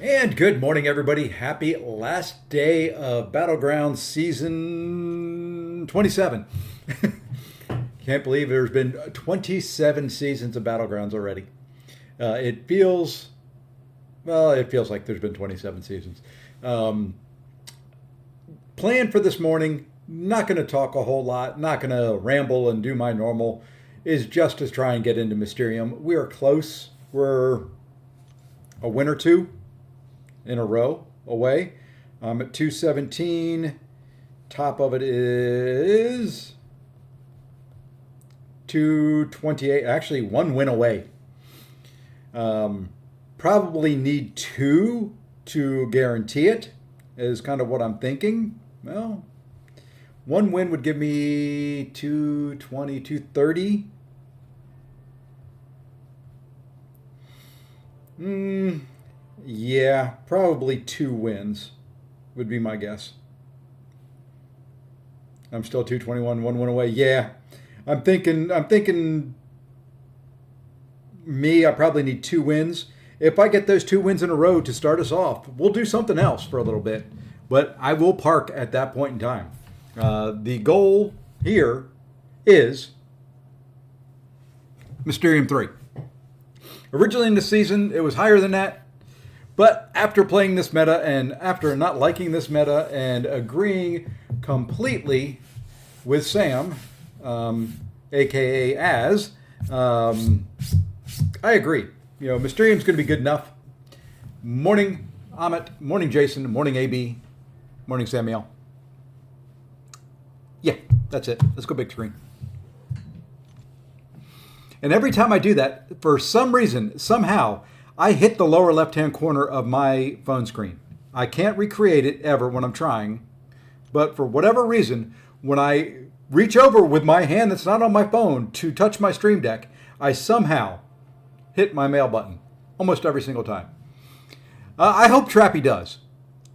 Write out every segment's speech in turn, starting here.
And good morning, everybody. Happy last day of Battlegrounds season 27. Can't believe there's been 27 seasons of Battlegrounds already. It feels, well, it feels like there's been 27 seasons. Um, Plan for this morning, not going to talk a whole lot, not going to ramble and do my normal, is just to try and get into Mysterium. We are close. We're a win or two in a row away. I'm at 217. Top of it is 228. Actually, one win away. Probably need two to guarantee it, is kind of what I'm thinking. Well, one win would give me 220, 230. Yeah, probably two wins would be my guess. I'm still 221, one win away. Yeah. I'm thinking me, I probably need two wins. If I get those two wins in a row to start us off, we'll do something else for a little bit. But I will park at that point in time. The goal here is Mysterium 3. Originally in the season, it was higher than that. But after playing this meta and after not liking this meta and agreeing completely with Sam, aka Az, I agree. Mysterium's going to be good enough. Morning, Amit. Morning, Jason. Morning, AB. Morning, Samuel. Yeah, that's it. Let's go big screen. And every time I do that, for some reason, somehow, I hit the lower left-hand corner of my phone screen. I can't recreate it ever when I'm trying. But for whatever reason, when I reach over with my hand that's not on my phone to touch my Stream Deck, I somehow hit my mail button almost every single time. I hope Trappy does.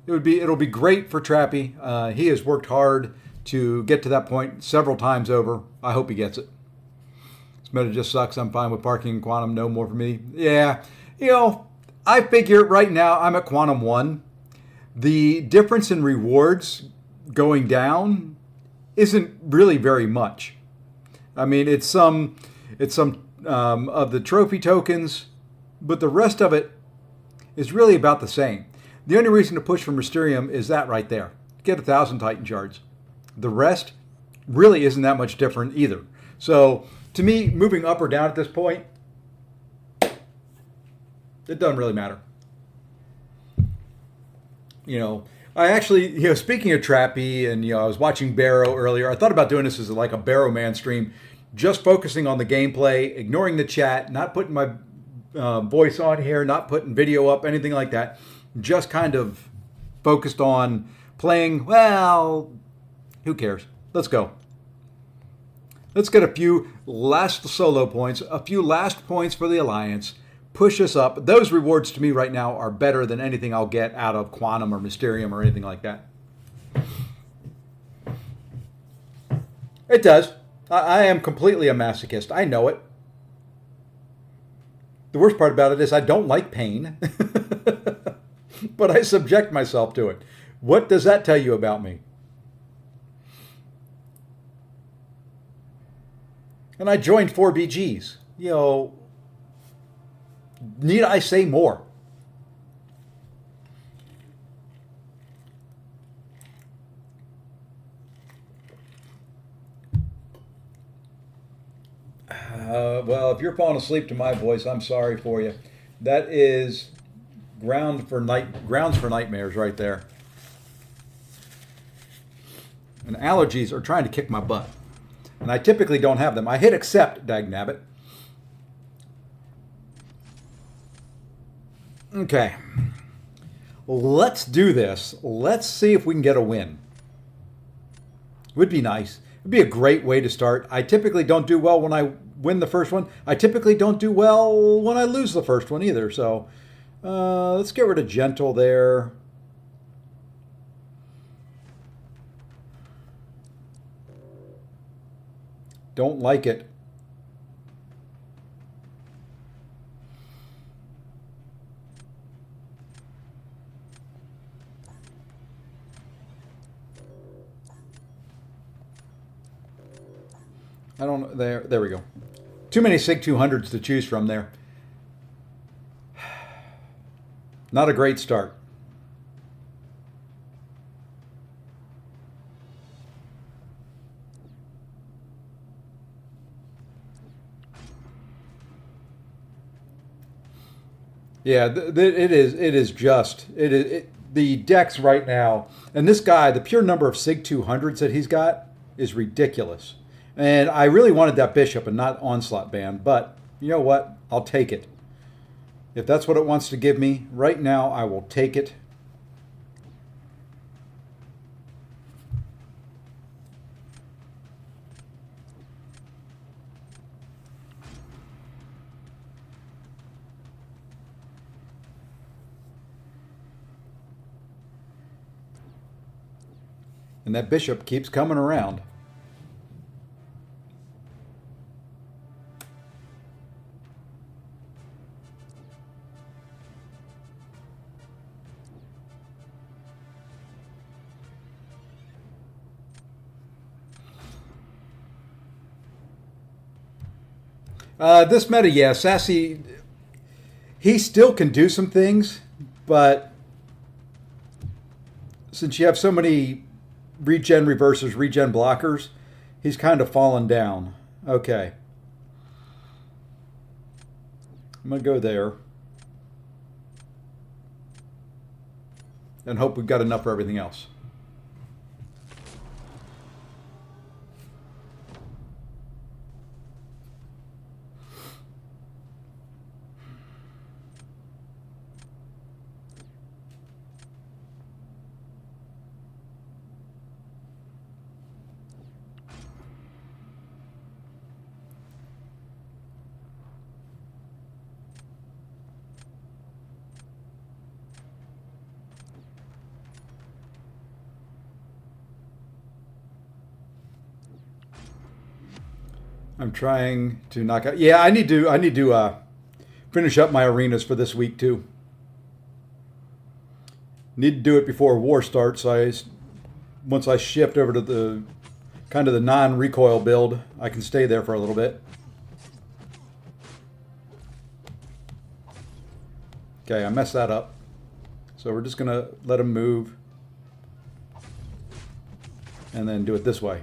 It'll be great for Trappy. He has worked hard to get to that point several times over. I hope he gets it. This meta just sucks. I'm fine with parking in Quantum. No more for me. Yeah, I figure right now I'm at Quantum 1. The difference in rewards going down isn't really very much. I mean, it's some of the trophy tokens, but the rest of it is really about the same. The only reason to push for Mysterium is that right there. Get 1,000 Titan shards. The rest really isn't that much different either. So to me, moving up or down at this point, it doesn't really matter. I actually, speaking of Trappy, and I was watching Barrow earlier. I thought about doing this as like a Barrow Man stream, just focusing on the gameplay, ignoring the chat, not putting my voice on here, not putting video up, anything like that. Just kind of focused on playing. Well, who cares? Let's go. Let's get a few last solo points, a few last points for the Alliance. Push us up. Those rewards to me right now are better than anything I'll get out of Quantum or Mysterium or anything like that. It does. I am completely a masochist. I know it. The worst part about it is I don't like pain, but I subject myself to it. What does that tell you about me? And I joined 4BGs. Need I say more? Well, if you're falling asleep to my voice, I'm sorry for you. That is grounds for nightmares right there. And allergies are trying to kick my butt. And I typically don't have them. I hit accept, dagnabbit. Okay. Let's do this. Let's see if we can get a win. Would be nice. It'd be a great way to start. I typically don't do well when I win the first one. I typically don't do well when I lose the first one either. So let's get rid of gentle there. Don't like it. I don't. There we go. Too many Sig 200s to choose from there. Not a great start. Yeah, it is. It is just. The decks right now, and this guy, the pure number of Sig 200s that he's got is ridiculous. And I really wanted that bishop and not onslaught band, but you know what? I'll take it. If that's what it wants to give me right now, I will take it. And that bishop keeps coming around. This meta, yeah, Sassy, he still can do some things, but since you have so many regen reversers, regen blockers, he's kind of fallen down. Okay. I'm going to go there. And hope we've got enough for everything else. I'm trying to knock out. Yeah, I need to finish up my arenas for this week too. Need to do it before war starts. Once I shift over to the kind of the non-recoil build, I can stay there for a little bit. Okay, I messed that up. So we're just gonna let him move and then do it this way.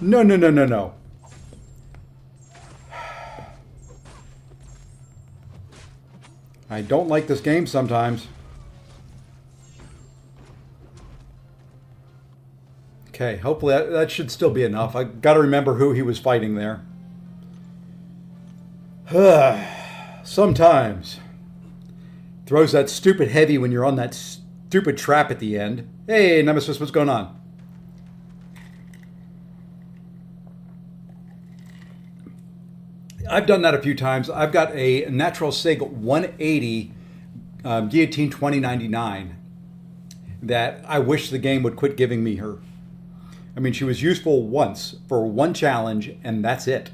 No, no, no, no, no. I don't like this game sometimes. Okay, hopefully that should still be enough. I got to remember who he was fighting there. Sometimes. Throws that stupid heavy when you're on that stupid trap at the end. Hey, Nemesis, what's going on? I've done that a few times. I've got a natural Sig 180 Guillotine 2099 that I wish the game would quit giving me her. I mean, she was useful once for one challenge, and that's it.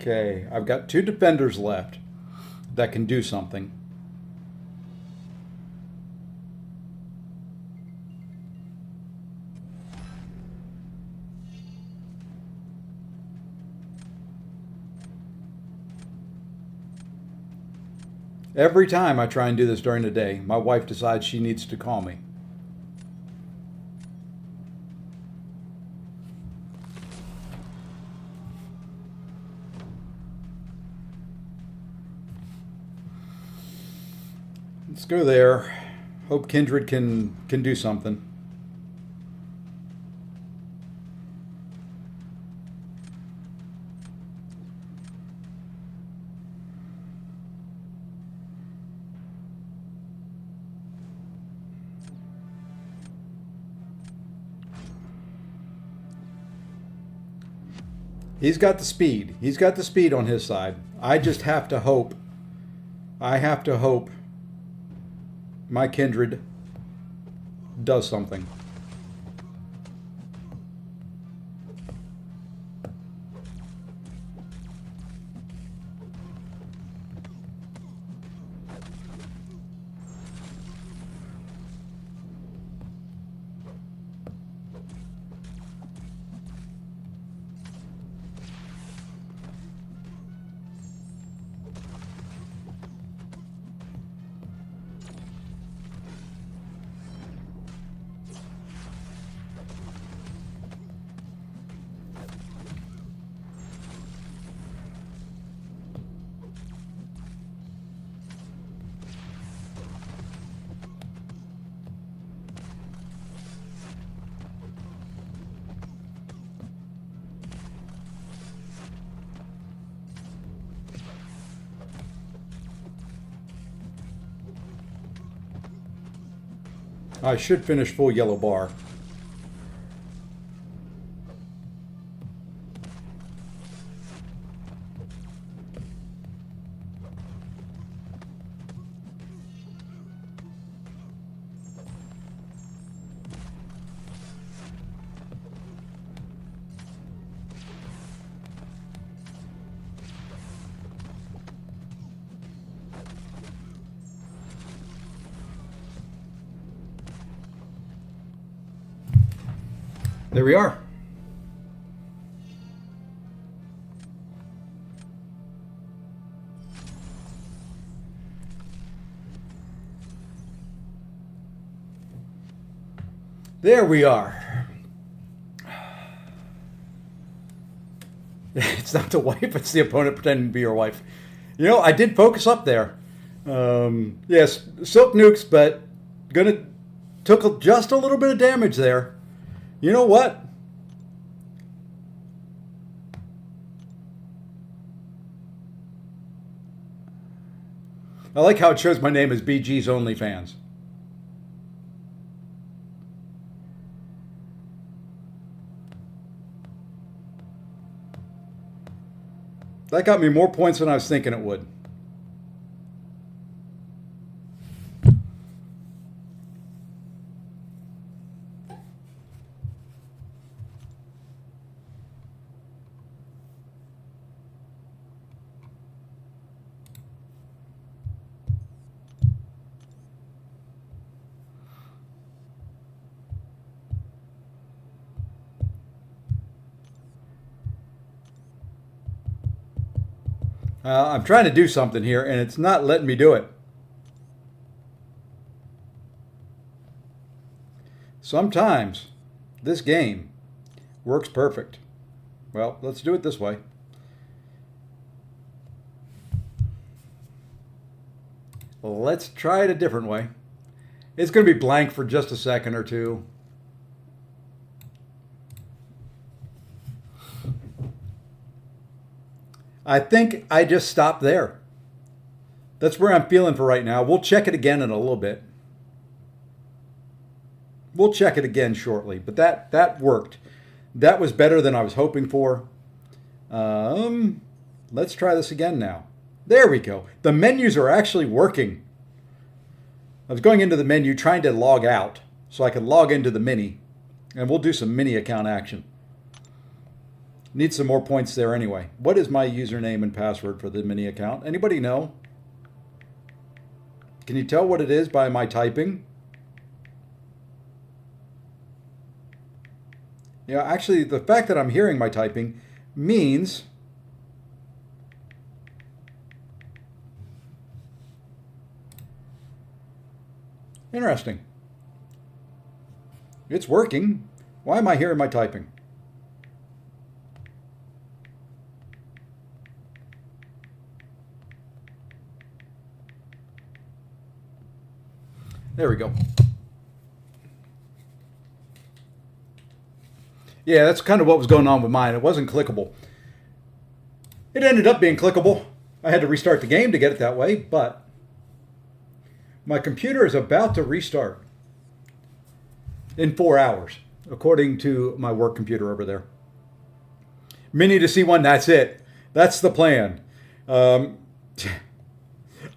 Okay, I've got 2 defenders left that can do something. Every time I try and do this during the day, my wife decides she needs to call me. Let's go there. Hope Kindred can do something. He's got the speed. He's got the speed on his side. I just have to hope. I have to hope my kindred does something. I should finish full yellow bar. There we are. There we are. It's not the wife, it's the opponent pretending to be your wife. You know, I did focus up there. Yes, silk nukes, but took just a little bit of damage there. You know what? I like how it shows my name as BG's OnlyFans. That got me more points than I was thinking it would. I'm trying to do something here, and it's not letting me do it. Sometimes this game works perfect. Well, let's do it this way. Let's try it a different way. It's going to be blank for just a second or two. I think I just stopped there. That's where I'm feeling for right now. We'll check it again in a little bit. We'll check it again shortly, but that worked. That was better than I was hoping for. Let's try this again now. There we go. The menus are actually working. I was going into the menu trying to log out so I could log into the mini, and we'll do some mini account action. Need some more points there anyway. What is my username and password for the mini account? Anybody know? Can you tell what it is by my typing? Yeah, actually, the fact that I'm hearing my typing means interesting. It's working. Why am I hearing my typing? There we go. Yeah, that's kind of what was going on with mine. It wasn't clickable. It ended up being clickable. I had to restart the game to get it that way, but my computer is about to restart in 4 hours, according to my work computer over there. Mini to C1, that's it. That's the plan. Um,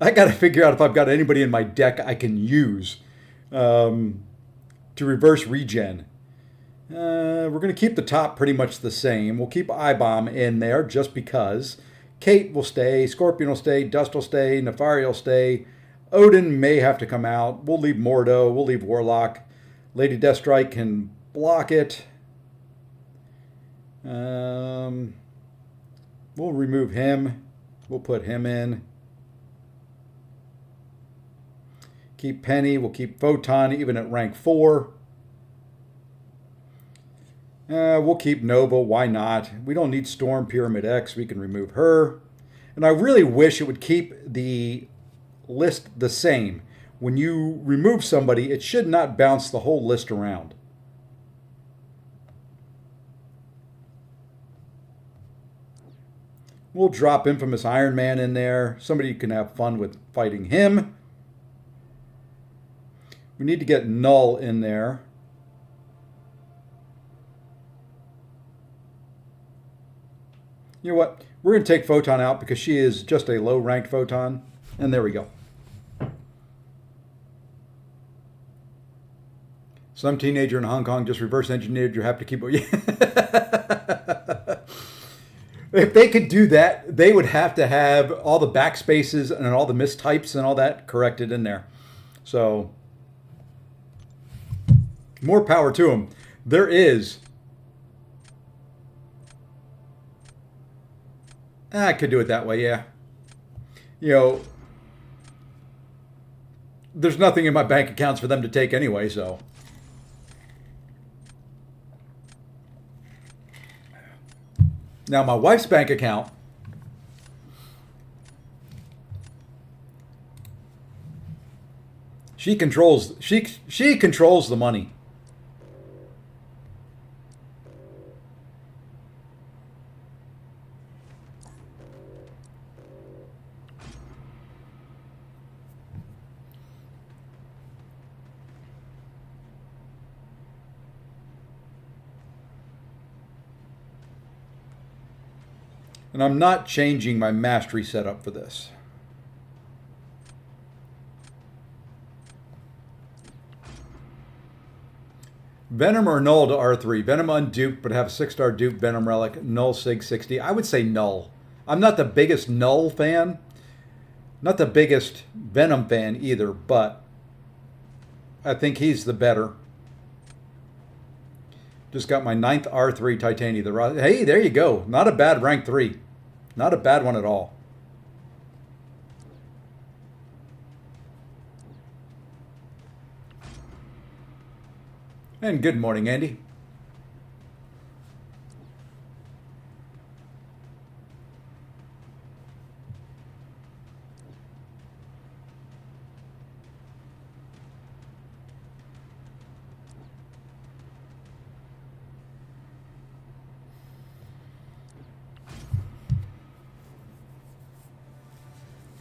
I got to figure out if I've got anybody in my deck I can use to reverse regen. We're going to keep the top pretty much the same. We'll keep I-Bomb in there just because. Kate will stay, Scorpion will stay, Dust will stay, Nefari will stay. Odin may have to come out. We'll leave Mordo, we'll leave Warlock. Lady Deathstrike can block it. We'll remove him. We'll put him in. Keep Penny. We'll keep Photon even at rank 4. We'll keep Nova. Why not? We don't need Storm Pyramid X. We can remove her. And I really wish it would keep the list the same. When you remove somebody, it should not bounce the whole list around. We'll drop Infamous Iron Man in there. Somebody can have fun with fighting him. We need to get Null in there. You know what? We're going to take Photon out because she is just a low-ranked Photon. And there we go. Some teenager in Hong Kong just reverse engineered you have to keep... If they could do that, they would have to have all the backspaces and all the mistypes and all that corrected in there. So, more power to them. There is... I could do it that way, yeah. You know, there's nothing in my bank accounts for them to take anyway, so. Now, my wife's bank account, she controls the money. And I'm not changing my mastery setup for this. Venom or Null to R3. Venom unduped, but have a 6-star dupe, Venom Relic, Null Sig 60. I would say Null. I'm not the biggest Null fan. Not the biggest Venom fan either, but I think he's the better. Just got my 9th R3 Titania. Hey, there you go. Not a bad rank 3. Not a bad one at all. And good morning, Andy.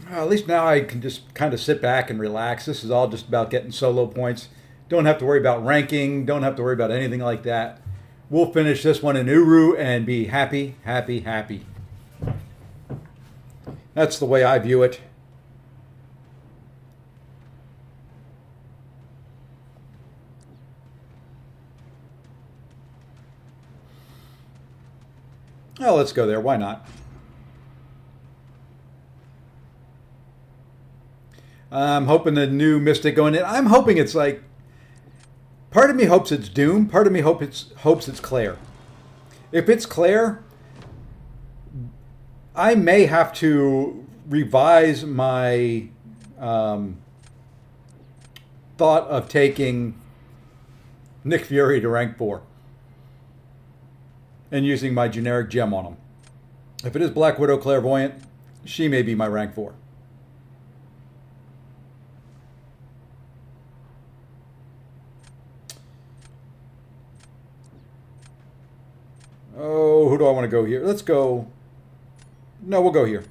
At least now I can just kind of sit back and relax. This is all just about getting solo points. Don't have to worry about ranking. Don't have to worry about anything like that. We'll finish this one in Uru and be happy, happy, happy. That's the way I view it. Oh, let's go there. Why not? I'm hoping the new Mystic going in. I'm hoping it's like... Part of me hopes it's Doom. Part of me hopes it's Claire. If it's Claire, I may have to revise my thought of taking Nick Fury to rank 4 and using my generic gem on him. If it is Black Widow Clairvoyant, she may be my rank 4. Oh, who do I want to go here? Let's go... No, we'll go here.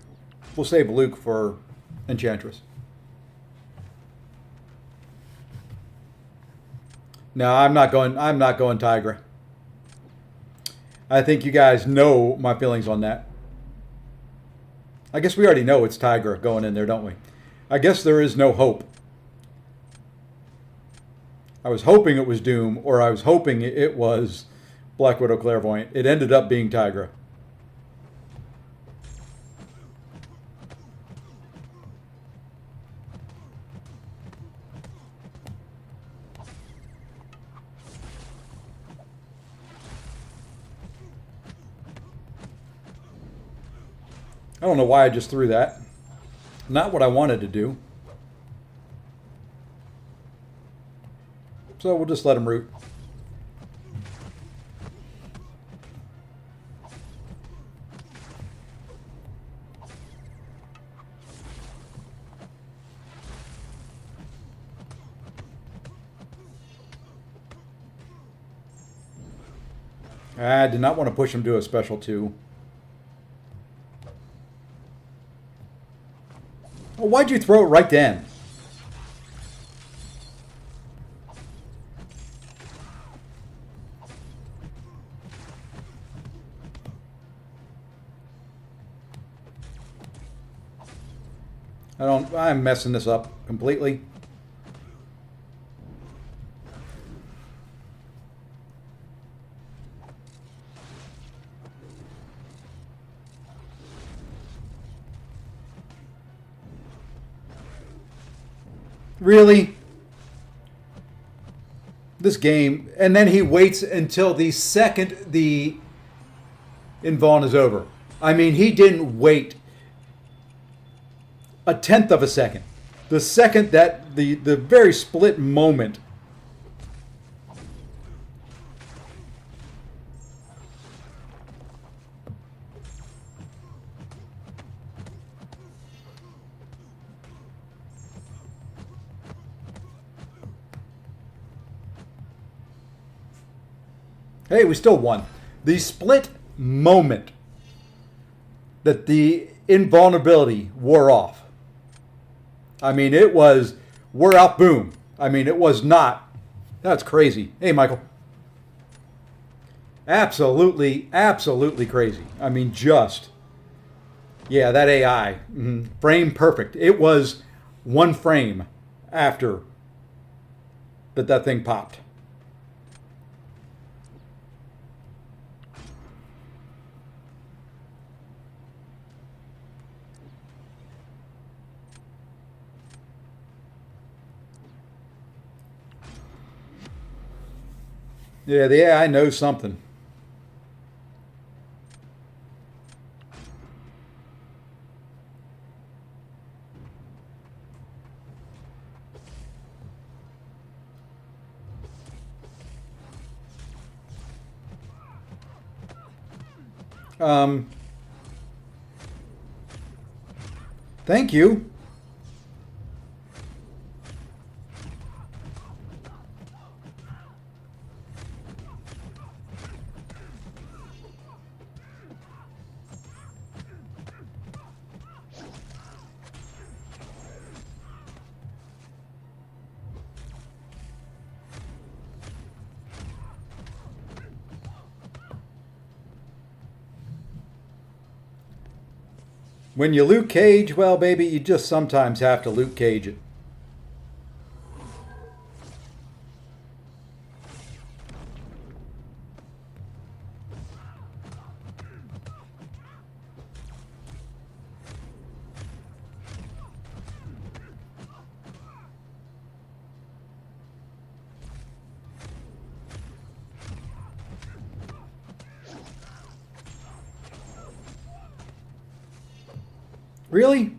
We'll save Luke for Enchantress. No, I'm not going Tigra. I think you guys know my feelings on that. I guess we already know it's Tigra going in there, don't we? I guess there is no hope. I was hoping it was Doom, or I was hoping it was Black Widow Clairvoyant. It ended up being Tigra. I don't know why I just threw that. Not what I wanted to do. So we'll just let him root. I did not want to push him to a special 2. Well, why'd you throw it right then? I'm messing this up completely. Really? This game, and then he waits until the second the invuln is over. I mean, he didn't wait a tenth of a second. The second that the very split moment. Hey, we still won. The split moment that the invulnerability wore off. I mean, it was, we're out, boom. I mean, it was not. That's crazy. Hey, Michael. Absolutely, absolutely crazy. I mean, just, yeah, that AI, frame perfect. It was one frame after that thing popped. Yeah, the AI knows something. Thank you. When you Luke Cage, well, baby, you just sometimes have to Luke Cage it. Really?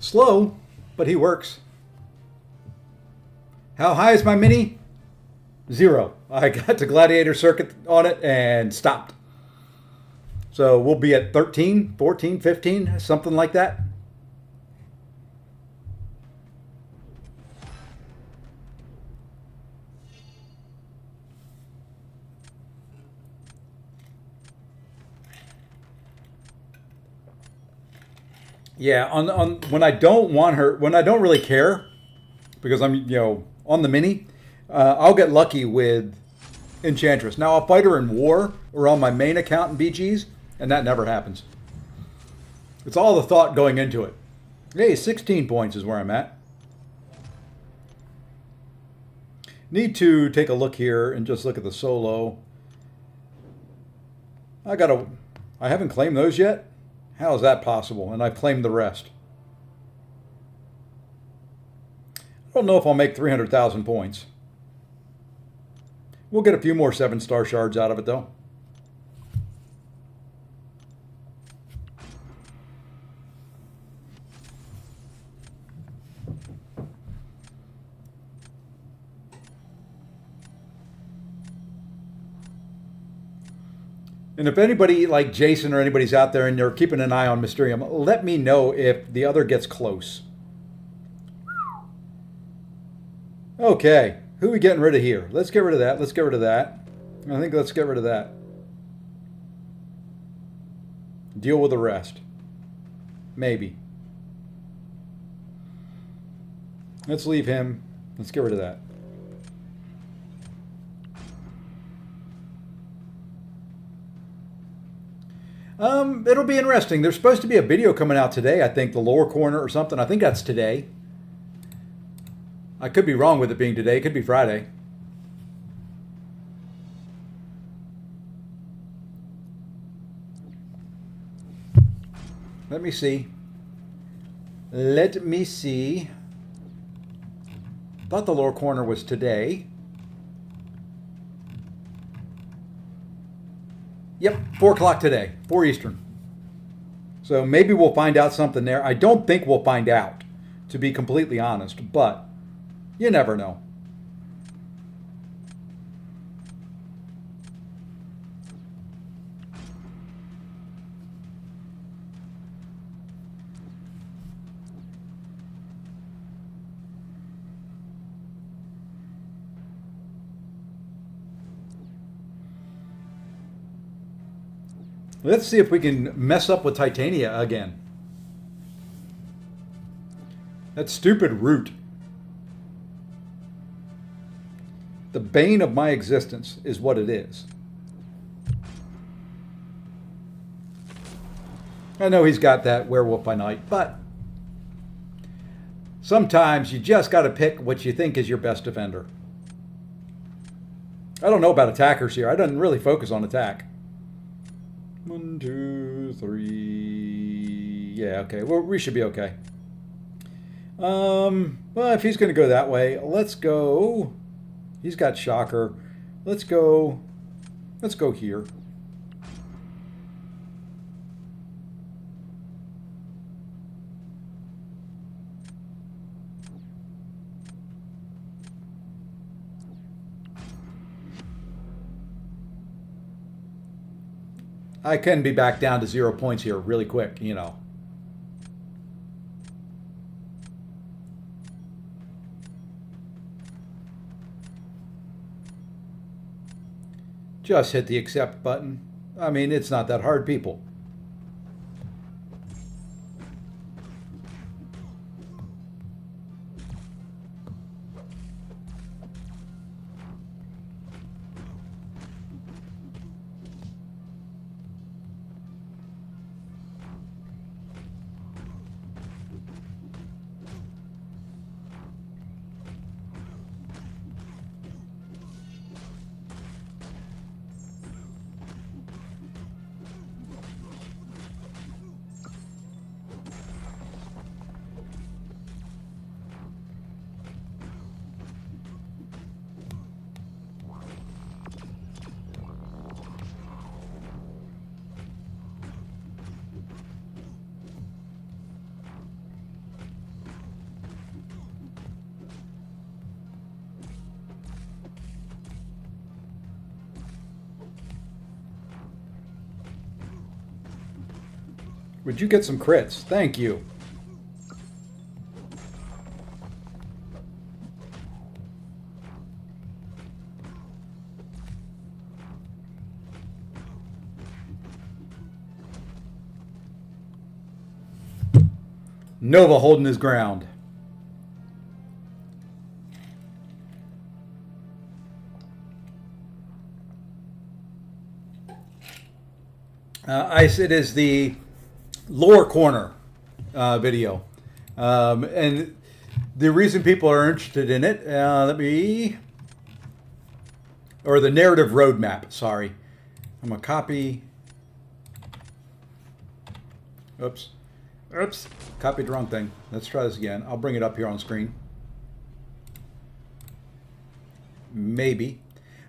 Slow, but he works. How high is my mini? 0. I got to Gladiator Circuit on it and stopped. So we'll be at 13, 14, 15, something like that. Yeah, on when I don't want her, when I don't really care, because I'm on the mini, I'll get lucky with Enchantress. Now I'll fight her in war or on my main account in BGs, and that never happens. It's all the thought going into it. Hey, 16 points is where I'm at. Need to take a look here and just look at the solo. I haven't claimed those yet. How is that possible? And I've claimed the rest. I don't know if I'll make 300,000 points. We'll get a few more 7-star shards out of it, though. And if anybody like Jason or anybody's out there and you're keeping an eye on Mysterium, let me know if the other gets close. Okay, who are we getting rid of here? Let's get rid of that. Let's get rid of that. I think let's get rid of that. Deal with the rest. Maybe. Let's leave him. Let's get rid of that. It'll be interesting. There's supposed to be a video coming out today, I think, the lower corner or something. I think that's today. I could be wrong with it being today. It could be Friday. Let me see. Let me see. Thought the lower corner was today. Yep, 4 o'clock today, 4 Eastern. So maybe we'll find out something there. I don't think we'll find out, to be completely honest, but you never know. Let's see if we can mess up with Titania again. That stupid root. The bane of my existence is what it is. I know he's got that werewolf by night, but sometimes you just got to pick what you think is your best defender. I don't know about attackers here. I don't really focus on attack. 1, 2, 3. Yeah, okay. Well, we should be okay. Well, if he's going to go that way, let's go. He's got Shocker. Let's go. Let's go here. I can be back down to 0 points here really quick, you know. Just hit the accept button. I mean, it's not that hard, people. Would you get some crits? Thank you. Nova holding his ground. Ice, it is the lower corner video. And the reason people are interested in it, or the narrative roadmap, sorry. I'm going to copy. Oops. Copied the wrong thing. Let's try this again. I'll bring it up here on screen. Maybe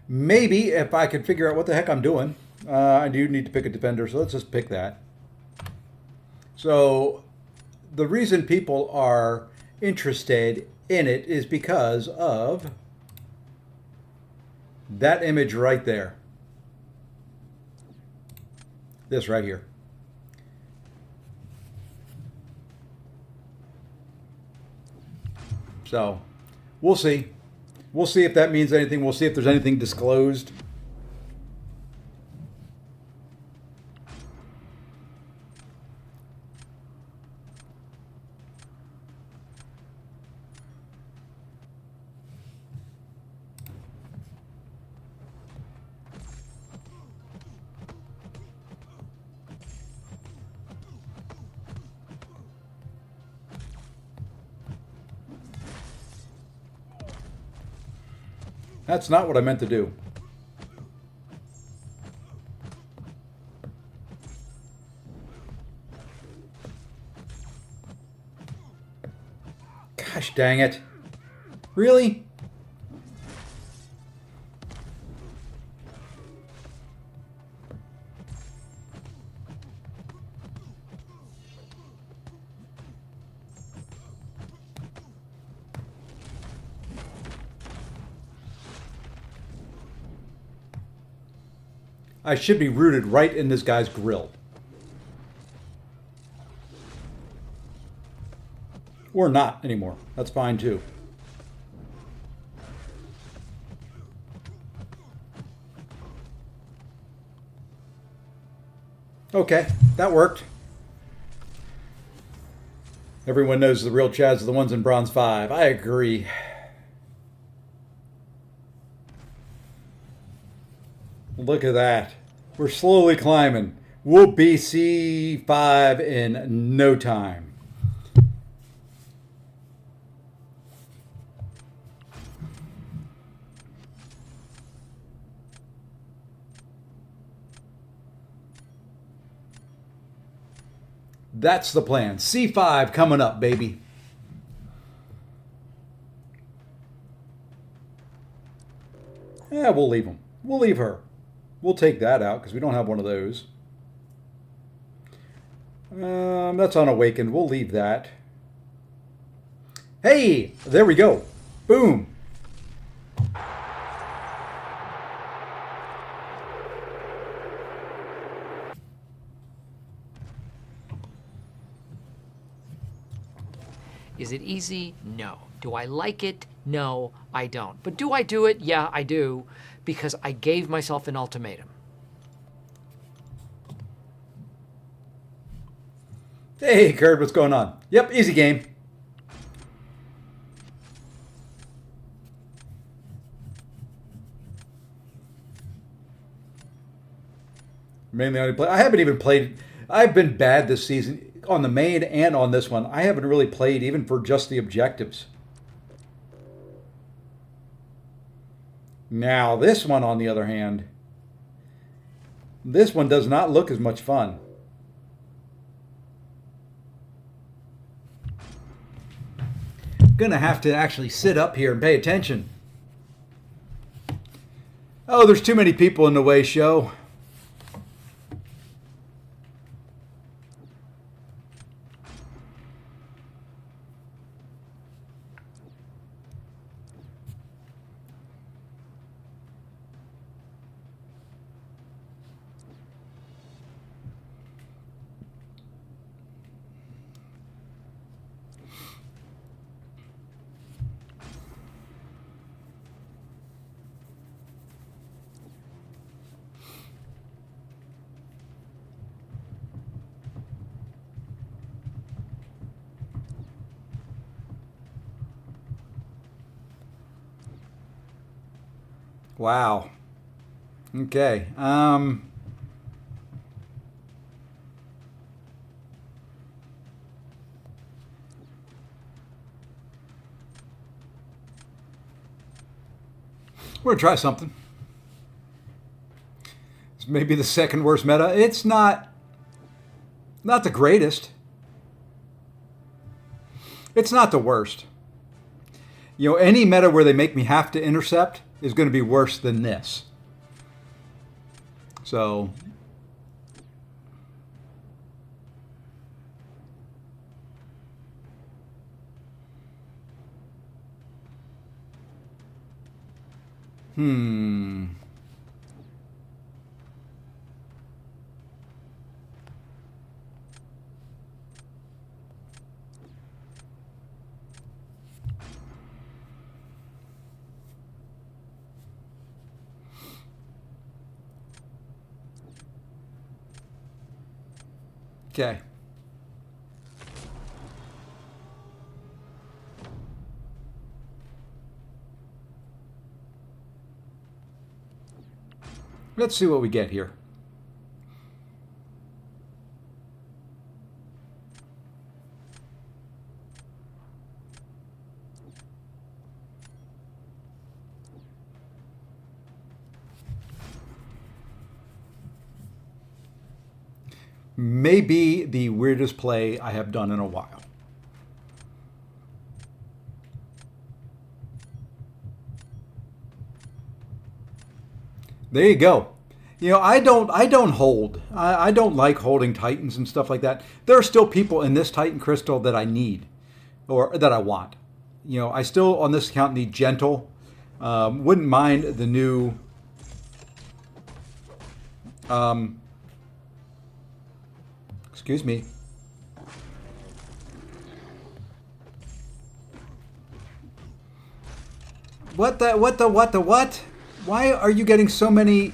if I could figure out what the heck I'm doing. I do need to pick a defender, so let's just pick that. So the reason people are interested in it is because of that image right there. This right here. So we'll see. We'll see if that means anything. We'll see if there's anything disclosed. That's not what I meant to do. Gosh dang it. Really? I should be rooted right in this guy's grill. Or not anymore. That's fine too. Okay, that worked. Everyone knows the real Chads are the ones in Bronze 5. I agree. Look at that. We're slowly climbing. We'll be C5 in no time. That's the plan. C5 coming up, baby. Yeah, we'll leave them. We'll leave her. We'll take that out because we don't have one of those. That's unawakened. We'll leave that. Hey, there we go. Boom. Is it easy? No. Do I like it? No, I don't. But do I do it? Yeah, I do, because I gave myself an ultimatum. Hey, Kurt, what's going on? Yep, easy game. Mainly only play. I haven't even played. I've been bad this season on the main and on this one. I haven't really played even for just the objectives. Now, this one, on the other hand, this one does not look as much fun. I'm gonna have to actually sit up here and pay attention. Oh, there's too many people in the way, show. Wow. Okay. We're gonna try something. It's maybe the second worst meta. It's not the greatest. It's not the worst. You know, any meta where they make me have to intercept is going to be worse than this. So, hmm. Okay. Let's see what we get here. Maybe the weirdest play I have done in a while. There you go. You know, I don't hold. I don't like holding Titans and stuff like that. There are still people in this Titan crystal that I need or that I want. You know, I still on this account need Gentle. Wouldn't mind the new excuse me. What the what? Why are you getting so many?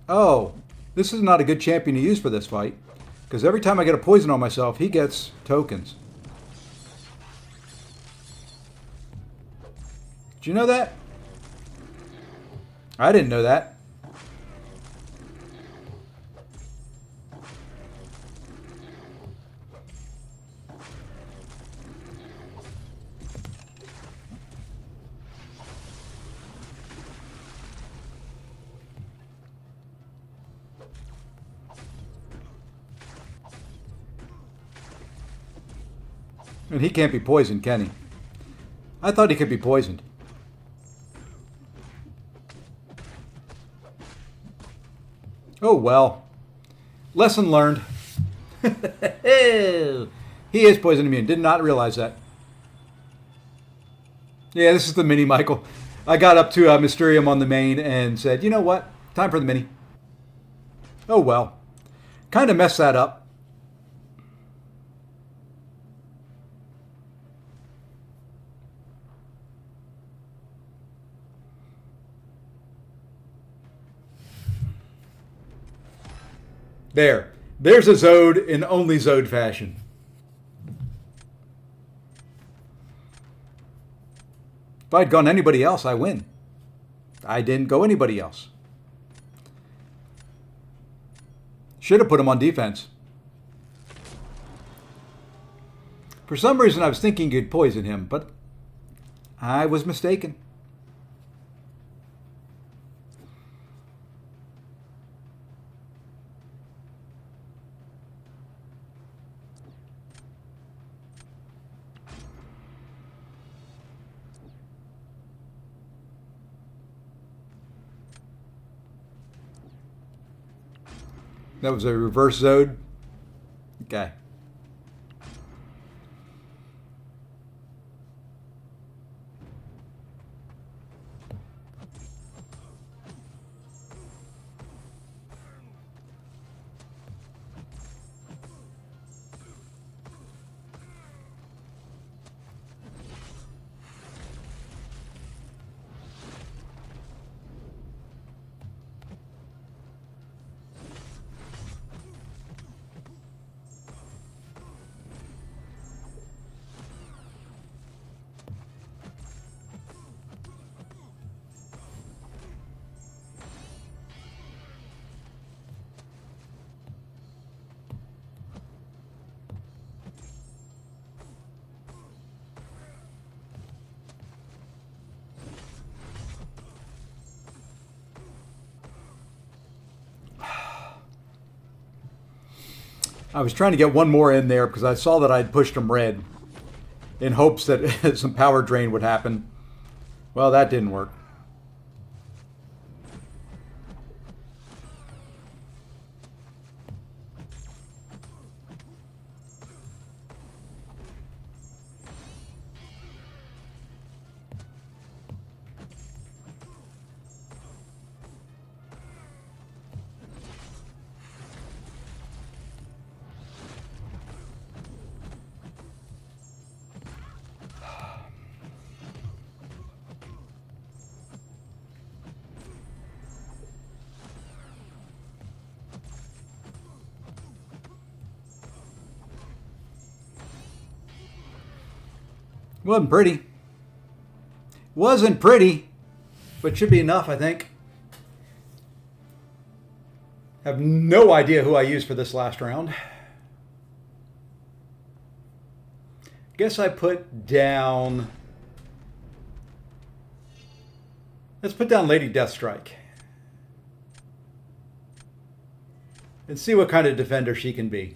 Oh, this is not a good champion to use for this fight. Because every time I get a poison on myself, he gets tokens. Did you know that? I didn't know that. And he can't be poisoned, can he? I thought he could be poisoned. Oh well. Lesson learned. He is poison immune. Did not realize that. Yeah, this is the mini Michael. I got up to Mysterium on the main and said, you know what? Time for the mini. Oh well. Kind of messed that up. There's a Zode in only Zode fashion. If I'd gone anybody else, I win. I didn't go anybody else. Should have put him on defense. For some reason, I was thinking you'd poison him, but I was mistaken. That was a reverse Zode. Okay. I was trying to get one more in there because I saw that I'd pushed him red in hopes that some power drain would happen. Well, that didn't work. Wasn't pretty. Wasn't pretty, but should be enough, I think. Have no idea who I used for this last round. Guess I put down... Let's put down Lady Deathstrike. And see what kind of defender she can be.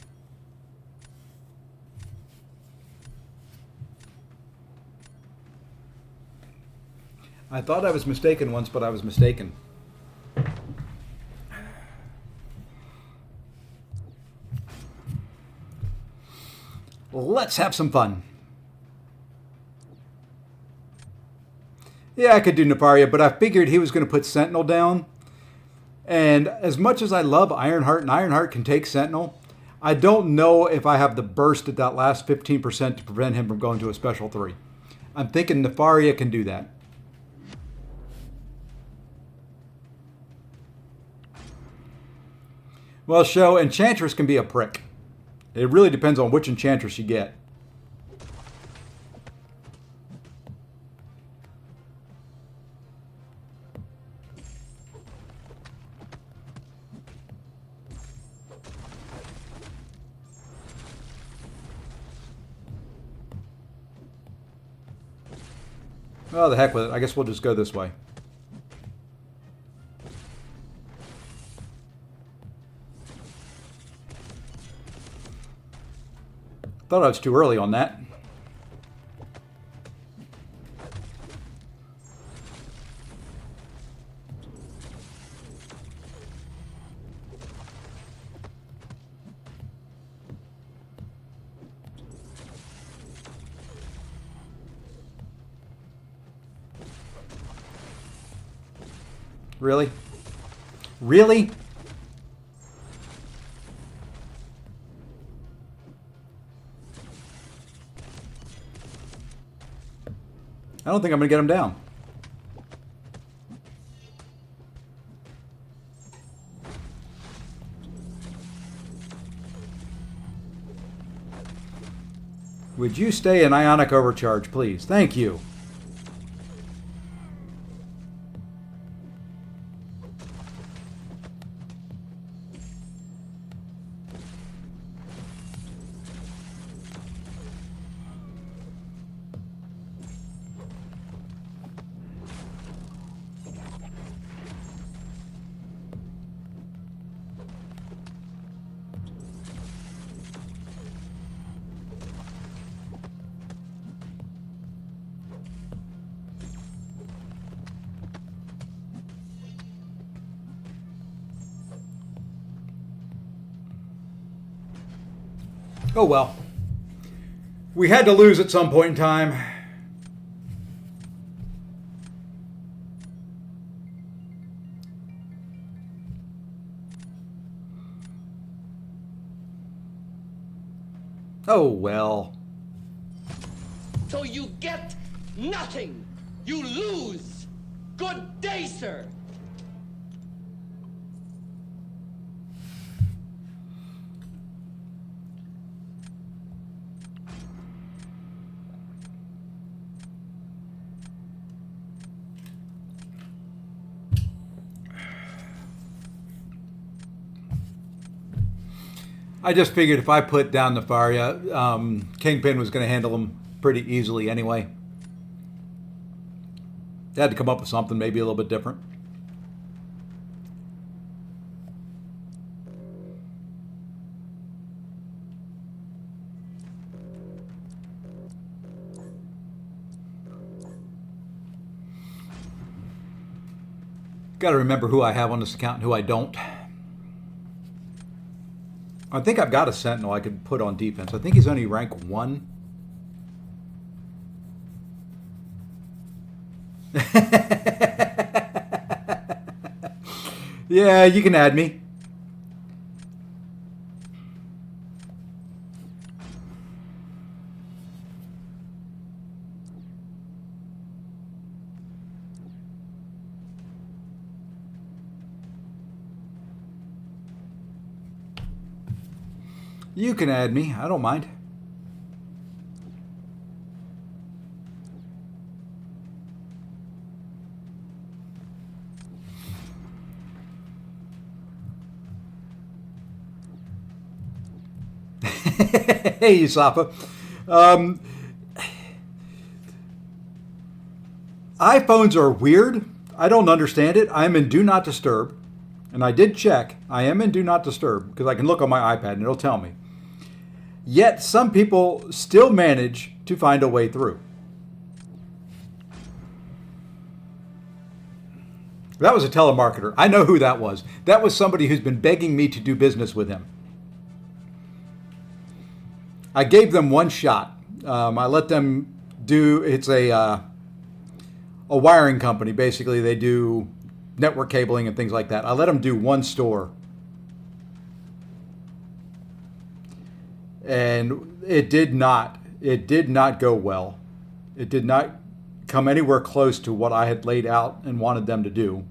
I thought I was mistaken once, but I was mistaken. Let's have some fun. Yeah, I could do Nefaria, but I figured he was going to put Sentinel down. And as much as I love Ironheart, and Ironheart can take Sentinel, I don't know if I have the burst at that last 15% to prevent him from going to a special 3. I'm thinking Nefaria can do that. Well, show Enchantress can be a prick. It really depends on which Enchantress you get. Oh, the heck with it. I guess we'll just go this way. Thought I was too early on that. Really? Really? I don't think I'm going to get him down. Would you stay in Ionic Overcharge, please? Thank you. Oh well. We had to lose at some point in time. Oh well. So you get nothing. You lose. Good day, sir. I just figured if I put down Nefaria, Kingpin was going to handle him pretty easily anyway. They had to come up with something maybe a little bit different. Got to remember who I have on this account and who I don't. I think I've got a Sentinel I could put on defense. I think he's only rank 1. Yeah, you can add me. You can add me. I don't mind. Hey, Yusafa. iPhones are weird. I don't understand it. I'm in Do Not Disturb. And I did check. I am in Do Not Disturb because I can look on my iPad and it'll tell me. Yet some people still manage to find a way through. That was a telemarketer. I know who that was. That was somebody who's been begging me to do business with him. I gave them one shot. I let them do, it's a wiring company. Basically, they do network cabling and things like that. I let them do one store. And it did not go well. It did not come anywhere close to what I had laid out and wanted them to do.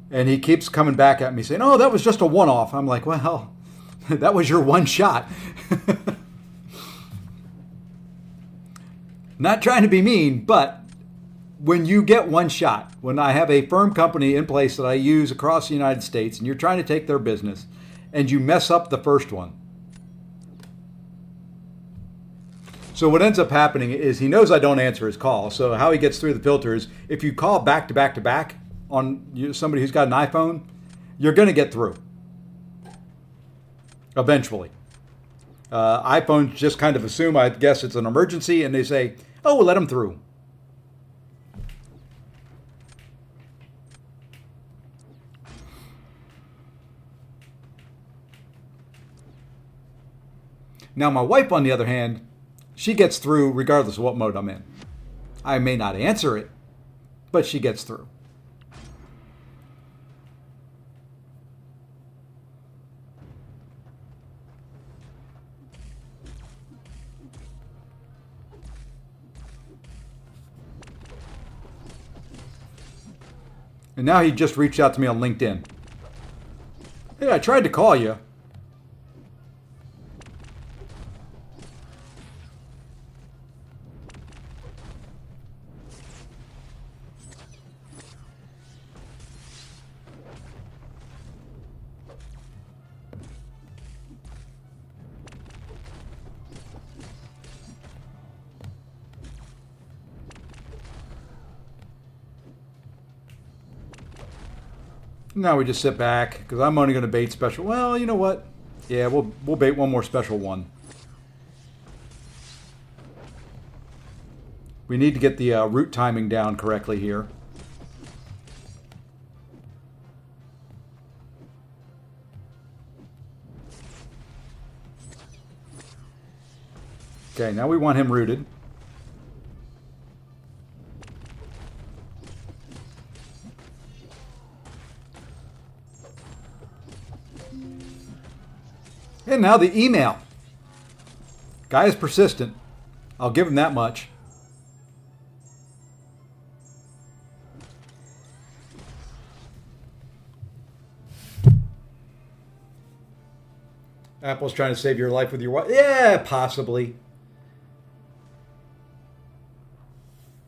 And he keeps coming back at me saying, oh, that was just a one-off. I'm like, well, that was your one shot. Not trying to be mean, but when you get one shot, when I have a firm company in place that I use across the United States and you're trying to take their business and you mess up the first one. So what ends up happening is he knows I don't answer his call. So how he gets through the filter is if you call back to back to back on somebody who's got an iPhone, you're going to get through. Eventually. iPhones just kind of assume, I guess it's an emergency, and they say, oh, we'll let them through. Now, my wife, on the other hand, she gets through regardless of what mode I'm in. I may not answer it, but she gets through. And now he just reached out to me on LinkedIn. Hey, I tried to call you. Now we just sit back because I'm only going to bait special. Well, you know what? Yeah, we'll bait one more special one. We need to get the route timing down correctly here. Okay, now we want him routed. And now the email. Guy is persistent. I'll give him that much. Apple's trying to save your life with your wife. Yeah, possibly.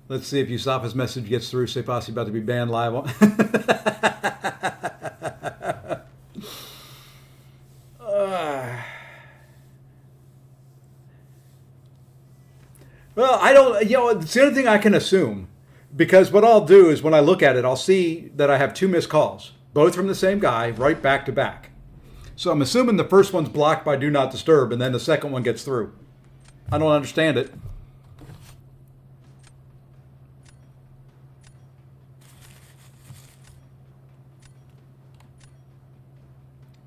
Let's see if Yusafa's message gets through. Say possibly about to be banned live on. Well, I don't, it's the only thing I can assume. Because what I'll do is when I look at it, I'll see that I have 2 missed calls. Both from the same guy, right back to back. So I'm assuming the first one's blocked by Do Not Disturb, and then the second one gets through. I don't understand it.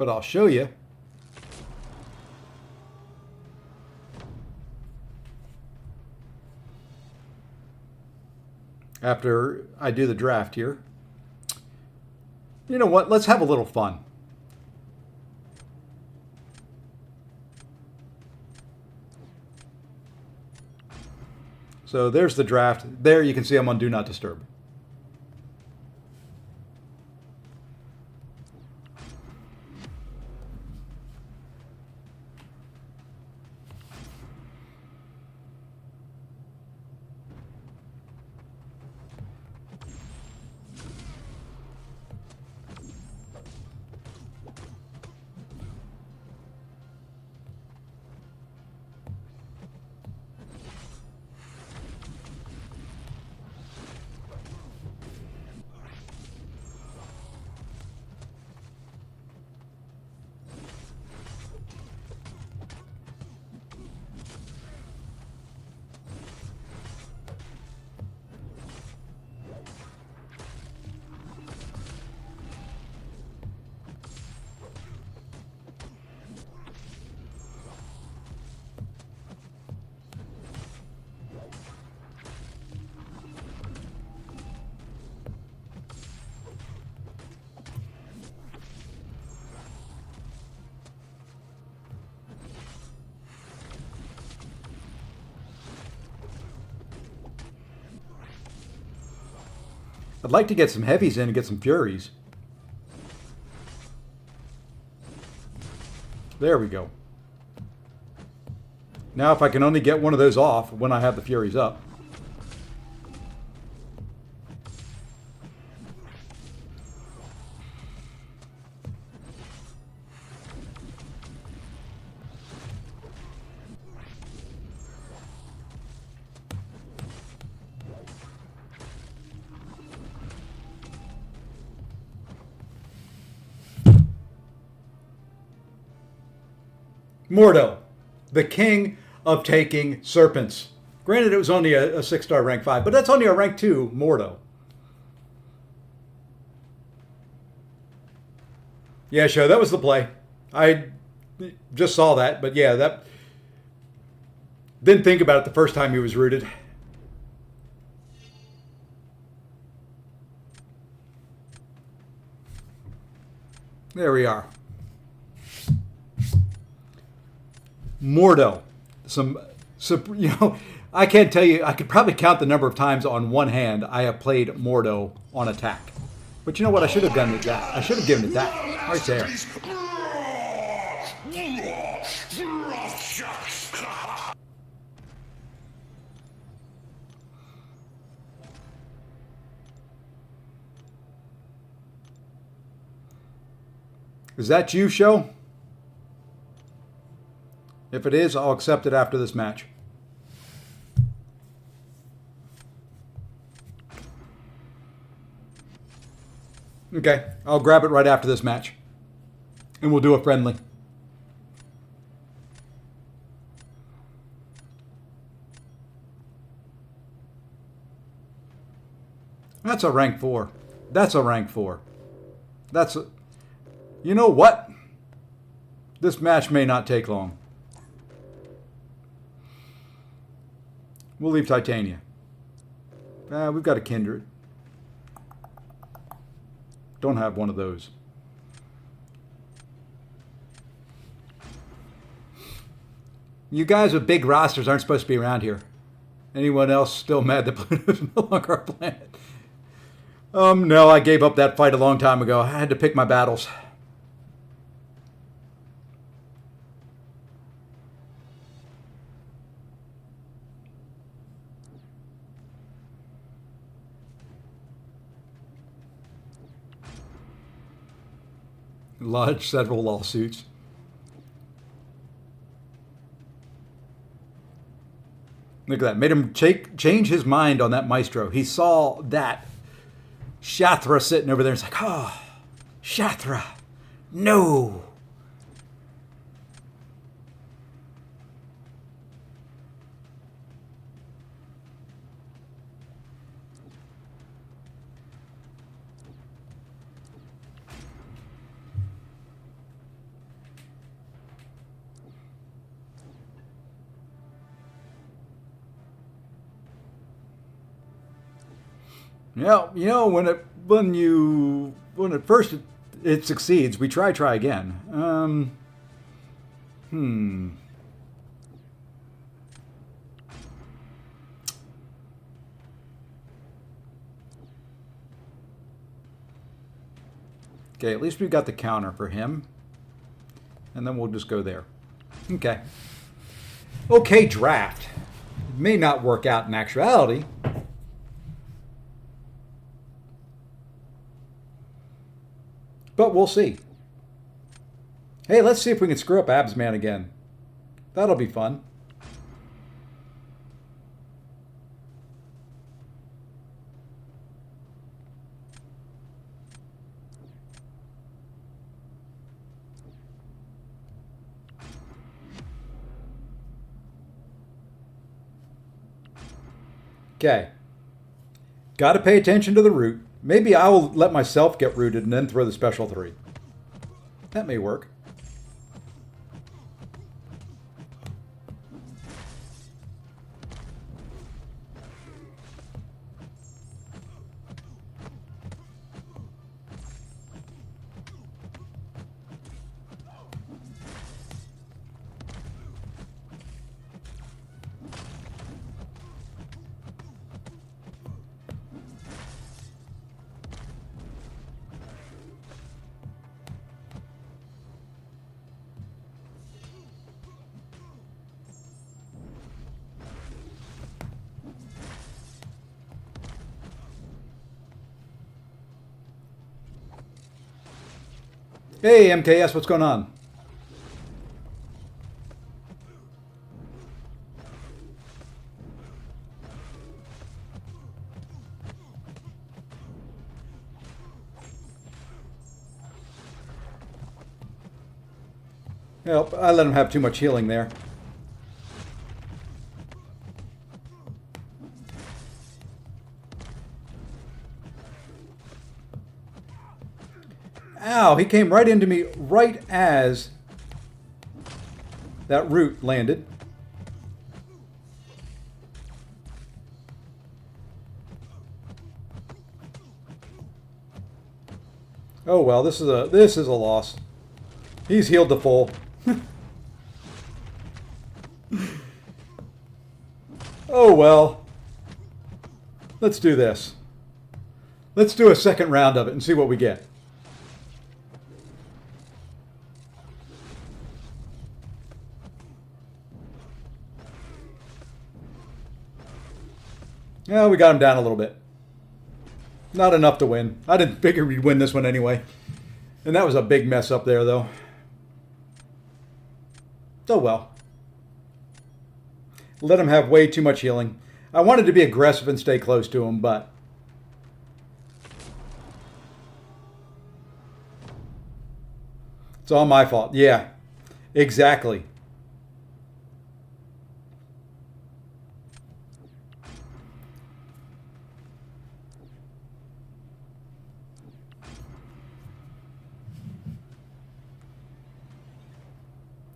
but I'll show you. After I do the draft here. You know what? Let's have a little fun. So there's the draft. There you can see I'm on Do Not Disturb. I'd like to get some heavies in and get some furies. There we go. Now if I can only get one of those off when I have the furies up. Mordo, the king of taking serpents. Granted, it was only a 6-star rank 5, but that's only a rank 2 Mordo. Yeah, sure, that was the play. I just saw that, but yeah, that didn't think about it the first time he was rooted. There we are. Mordo. You know, I can't tell you, I could probably count the number of times on one hand I have played Mordo on attack. But you know what? I should have done with that. I should have given it that. Right there. Is that you, show? If it is, I'll accept it after this match. Okay, I'll grab it right after this match. And we'll do a friendly. That's a rank 4. That's a rank 4. That's a... You know what? This match may not take long. We'll leave Titania. We've got a Kindred. Don't have one of those. You guys with big rosters aren't supposed to be around here. Anyone else still mad that Pluto's no longer our planet? No, I gave up that fight a long time ago. I had to pick my battles. Lodged several lawsuits. Look at that. Made him change his mind on that Maestro. He saw that Shathra sitting over there. It's like, oh, Shathra, no. When at first it succeeds, we try again. Okay, at least we've got the counter for him. And then we'll just go there. Okay. Okay, draft. It may not work out in actuality. But we'll see. Hey, let's see if we can screw up Absman again. That'll be fun. Okay. Got to pay attention to the root. Maybe I will let myself get rooted and then throw the special 3. That may work. Hey, MKS, what's going on? Well, I let him have too much healing there. Ow, he came right into me right as that root landed. Oh well, this is a loss. He's healed to full. Oh well. Let's do this. Let's do a second round of it and see what we get. Yeah, we got him down a little bit. Not enough to win. I didn't figure we'd win this one anyway. And that was a big mess up there, though. Oh well. Let him have way too much healing. I wanted to be aggressive and stay close to him, but... it's all my fault. Yeah, exactly.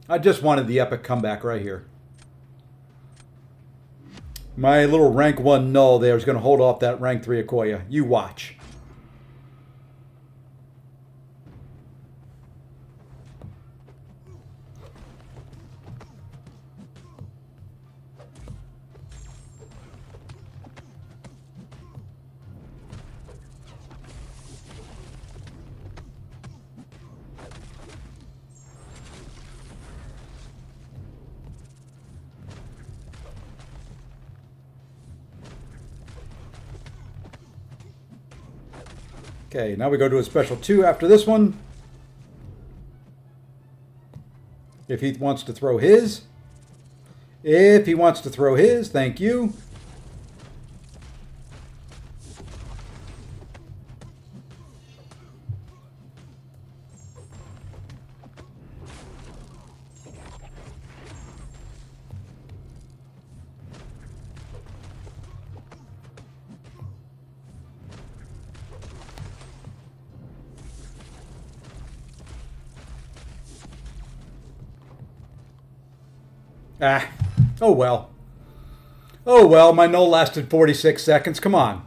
I just wanted the epic comeback right here. My little rank 1 null there is going to hold off that rank 3 Okoye. You watch. Okay, now we go to a special 2 after this one. If he wants to throw his. If he wants to throw his, thank you. Ah, oh well. Oh well, my null lasted 46 seconds. Come on.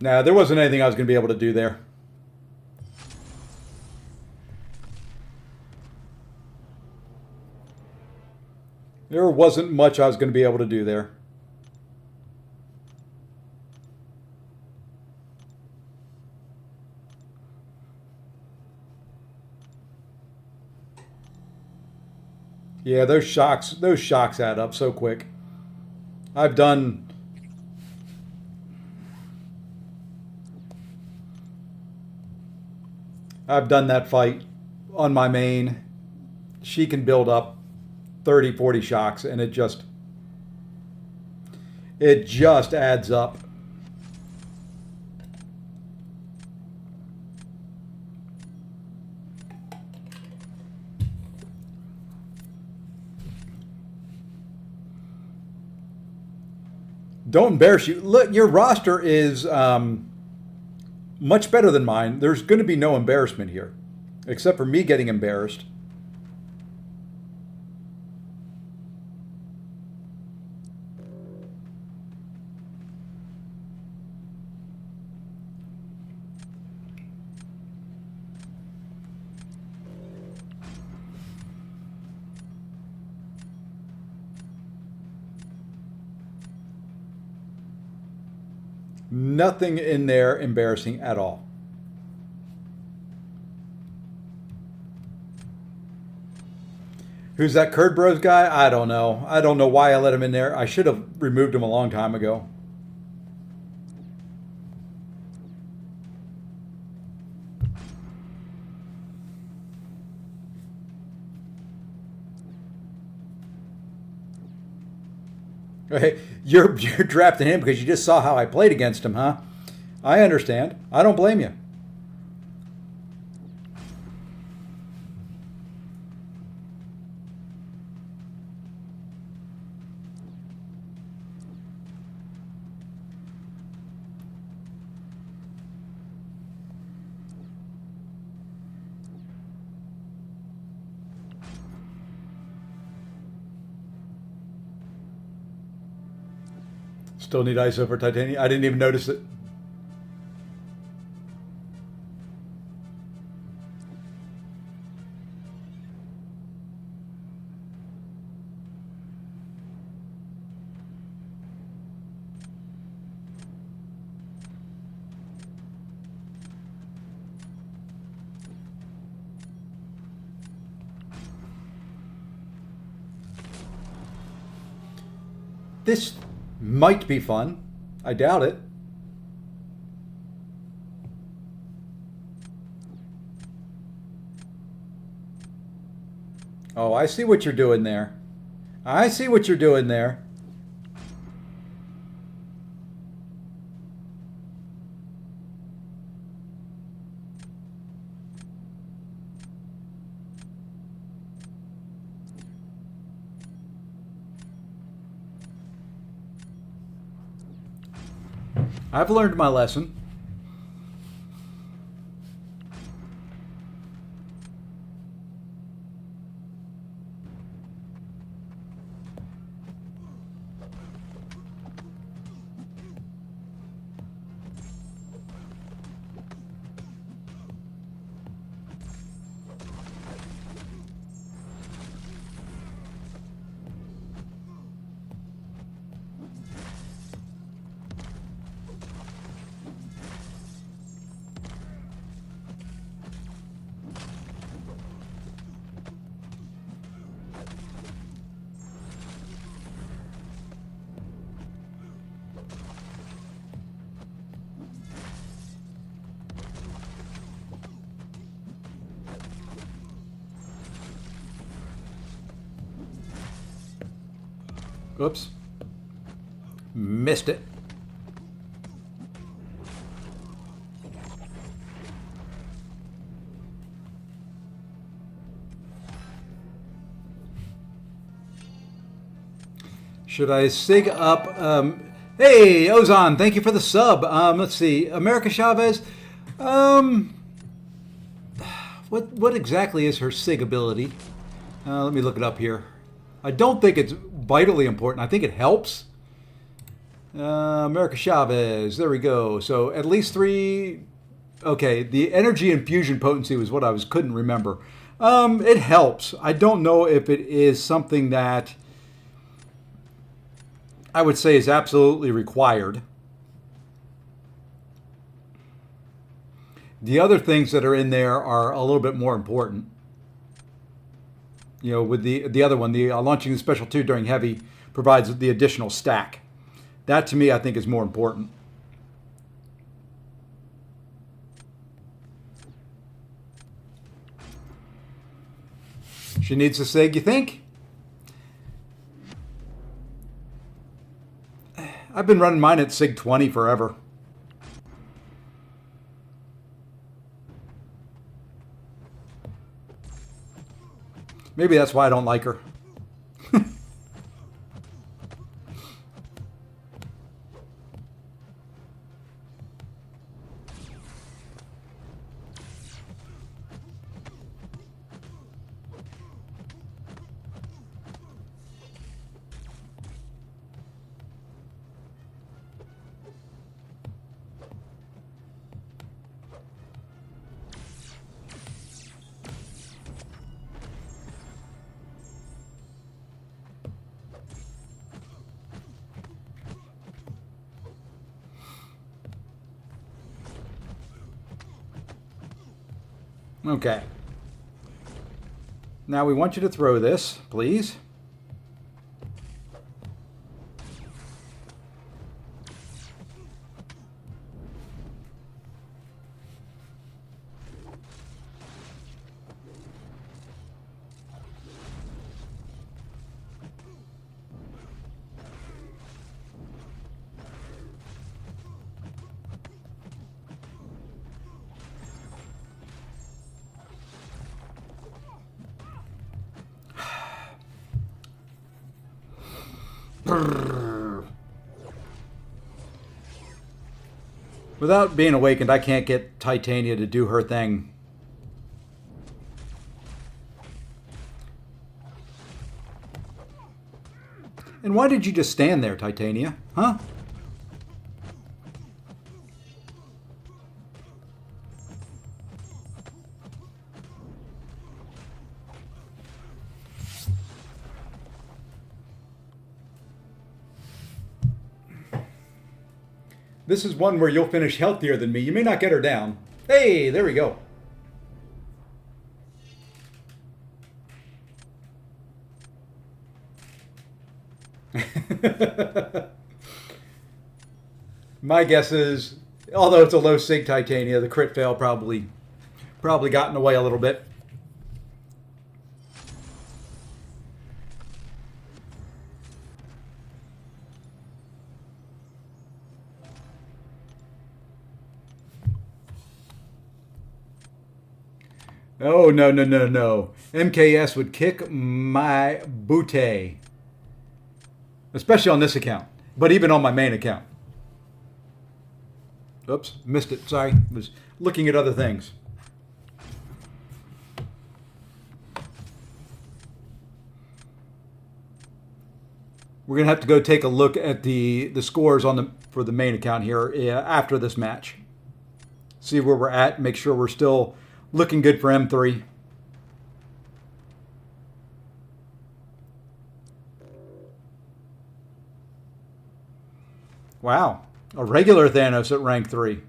Nah, there wasn't anything I was going to be able to do there. There wasn't much I was going to be able to do there. Yeah, those shocks add up so quick. I've done that fight on my main. She can build up 30, 40 shocks, and it just adds up. Don't embarrass you. Look, your roster is much better than mine. There's going to be no embarrassment here, except for me getting embarrassed. Nothing in there embarrassing at all. Who's that Curd Bros guy? I don't know. I don't know why I let him in there. I should have removed him a long time ago. Hey, you're drafting him because you just saw how I played against him, huh? I understand. I don't blame you. Still need ISO for titanium. I didn't even notice it. This might be fun. I doubt it. Oh, I see what you're doing there. I see what you're doing there. I've learned my lesson. Oops. Missed it. Should I sig up? Hey, Ozon, thank you for the sub. Let's see. America Chavez. What exactly is her sig ability? Let me look it up here. I don't think it's vitally important. I think it helps. America Chavez. There we go. So at least 3. Okay, the energy infusion potency was what I couldn't remember. It helps. I don't know if it is something that I would say is absolutely required. The other things that are in there are a little bit more important. You know, with the other one, the launching the special 2 during heavy provides the additional stack. That to me, I think, is more important. She needs a SIG, you think? I've been running mine at SIG 20 forever. Maybe that's why I don't like her. Okay. Now we want you to throw this, please. Without being awakened, I can't get Titania to do her thing. And why did you just stand there, Titania? Huh? This is one where you'll finish healthier than me. You may not get her down. Hey, there we go. My guess is, although it's a low sig Titania, the crit fail probably got in the way a little bit. Oh, no, no, no, no. MKS would kick my booty. Especially on this account. But even on my main account. Oops, missed it. Sorry. Was looking at other things. We're going to have to go take a look at the scores for the main account here after this match. See where we're at. Make sure we're still looking good for M3. Wow. A regular Thanos at rank 3.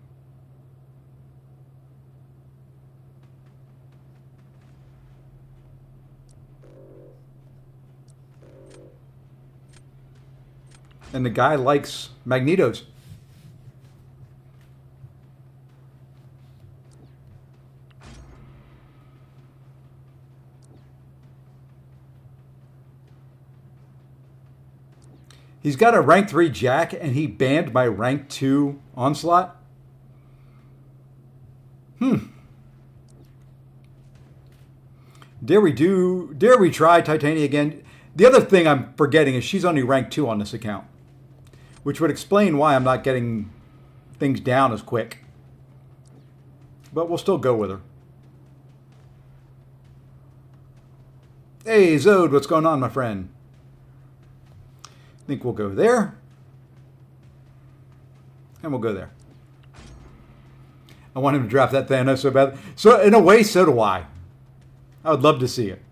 And the guy likes Magnetos. He's got a rank 3 Jack, and he banned my rank 2 Onslaught. Dare we try Titania again? The other thing I'm forgetting is she's only rank 2 on this account, which would explain why I'm not getting things down as quick. But we'll still go with her. Hey, Zode, what's going on, my friend? I think we'll go there. And we'll go there. I want him to draft that Thanos so bad. So in a way, so do I. I would love to see it.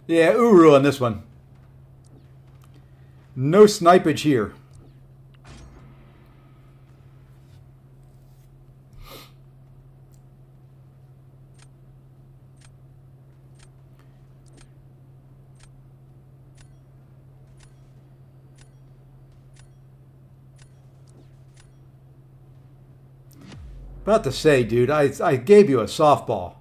Yeah, Uru on this one. No snipage here. About to say, dude, I gave you a softball.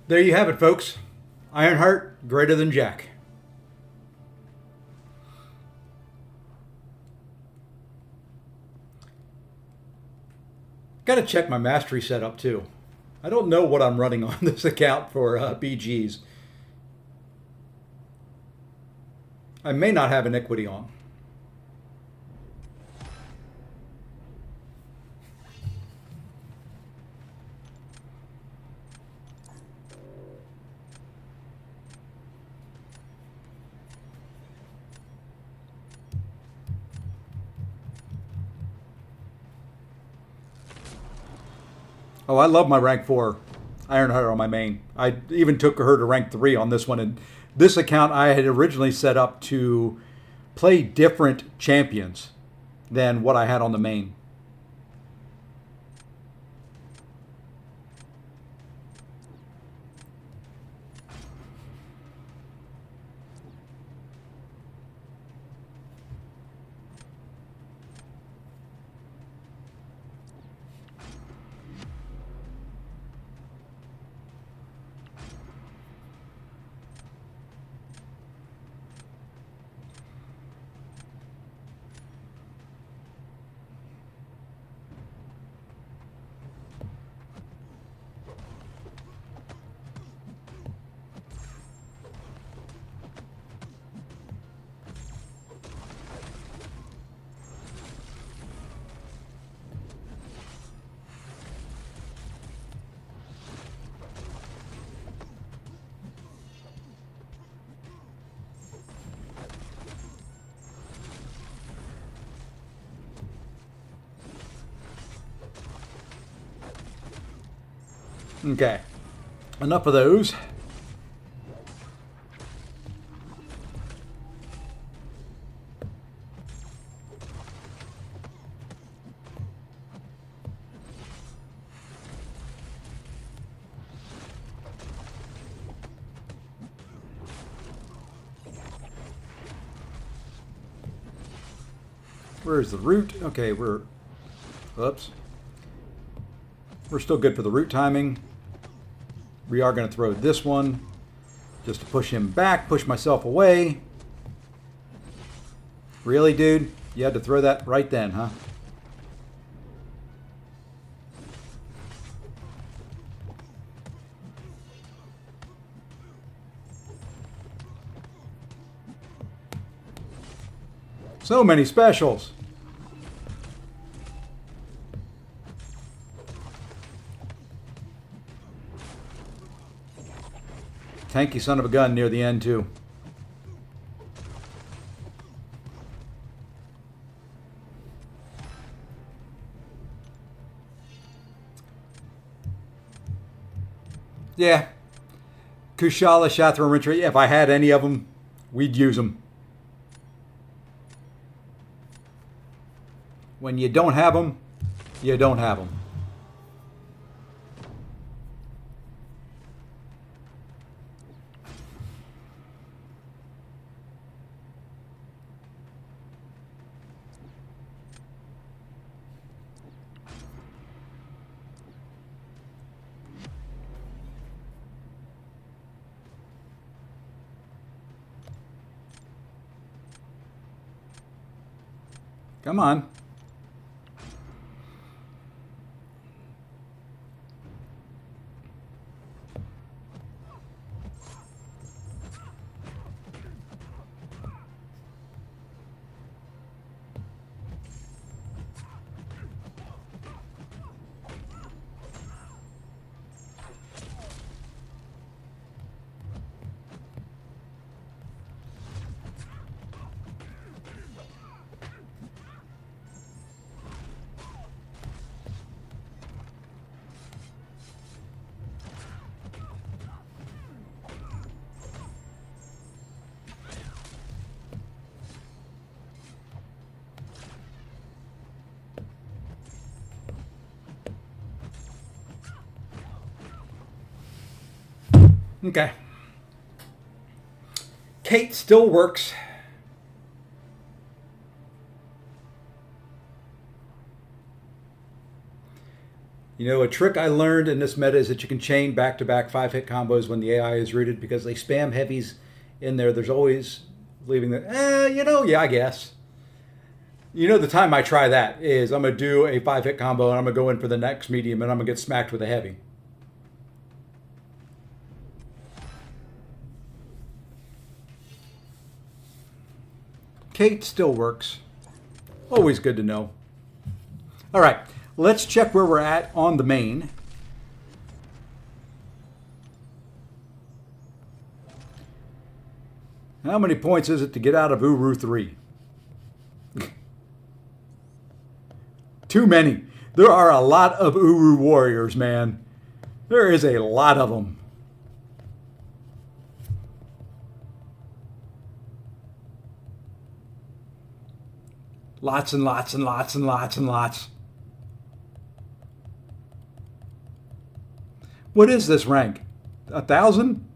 There you have it, folks. Ironheart greater than Jack. Got to check my mastery setup too. I don't know what I'm running on this account for BGs. I may not have iniquity on. Oh, I love my rank 4 Ironheart on my main. I even took her to rank 3 on this one. And this account I had originally set up to play different champions than what I had on the main. Okay, enough of those. Where's the root? Okay, oops. We're still good for the root timing. We are going to throw this one just to push him back, push myself away. Really, dude? You had to throw that right then, huh? So many specials. tanky son of a gun near the end, too. Yeah. Kushala, Shathra, Rintry, if I had any of them, we'd use them. When you don't have them, you don't have them. Come on. Okay. Kate still works. You know, a trick I learned in this meta is that you can chain back-to-back 5-hit combos when the AI is rooted because they spam heavies in there. There's always leaving the, yeah, I guess. You know, the time I try that is I'm going to do a 5-hit combo and I'm going to go in for the next medium and I'm going to get smacked with a heavy. Kate still works. Always good to know. All right, let's check where we're at on the main. How many points is it to get out of Uru 3? Too many. There are a lot of Uru warriors, man. There is a lot of them. Lots and lots and lots and lots and lots. What is this rank? 1,000?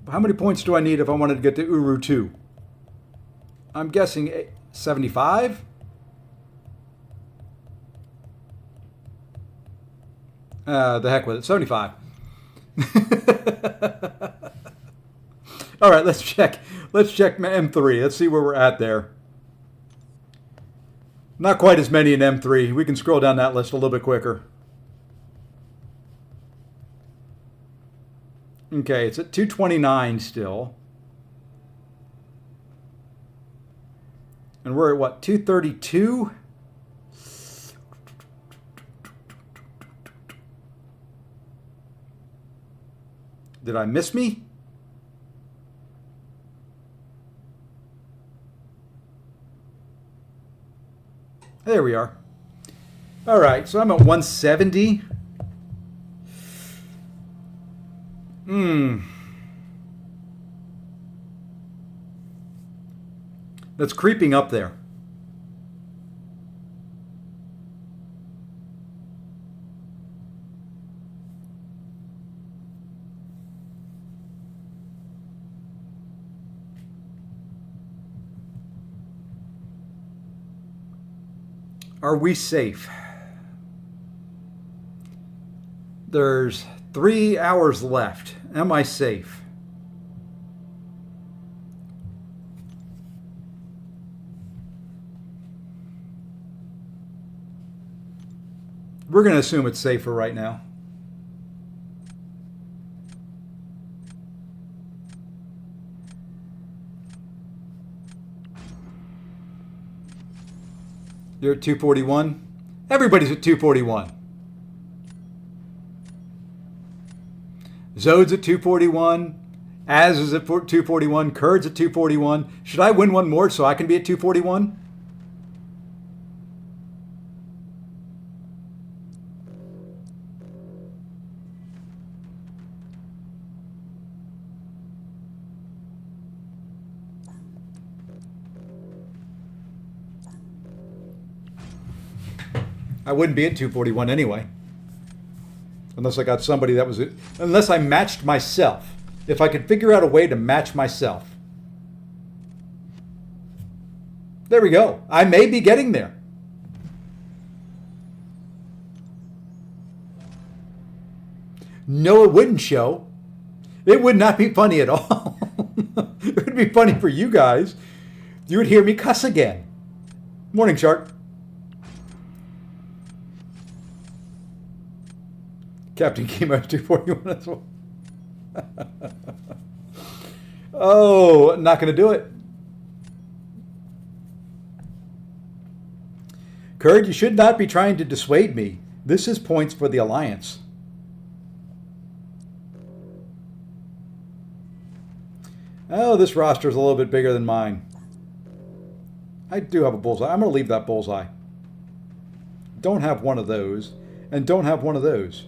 How many points do I need if I wanted to get to Uru 2? I'm guessing 75? The heck with it. 75. All right, let's check. Let's check M3. Let's see where we're at there. Not quite as many in M3. We can scroll down that list a little bit quicker. Okay, it's at 229 still. And we're at what, 232? Did I miss me? There we are. All right, so I'm at 170. That's creeping up there. Are we safe? There's 3 hours left. Am I safe? We're going to assume it's safer right now. You're at 241? Everybody's at 241. Zode's at 241. Az is at 241. Kurd's at 241. Should I win one more so I can be at 241? I wouldn't be at 241 anyway. Unless I got somebody that was it. Unless I matched myself. If I could figure out a way to match myself. There we go. I may be getting there. No, it wouldn't show. It would not be funny at all. It would be funny for you guys. You would hear me cuss again. Morning, Shark. Captain Chemo 241 as well. Oh, not going to do it. Kurd, you should not be trying to dissuade me. This is points for the Alliance. Oh, this roster is a little bit bigger than mine. I do have a bullseye. I'm going to leave that bullseye. Don't have one of those. And don't have one of those.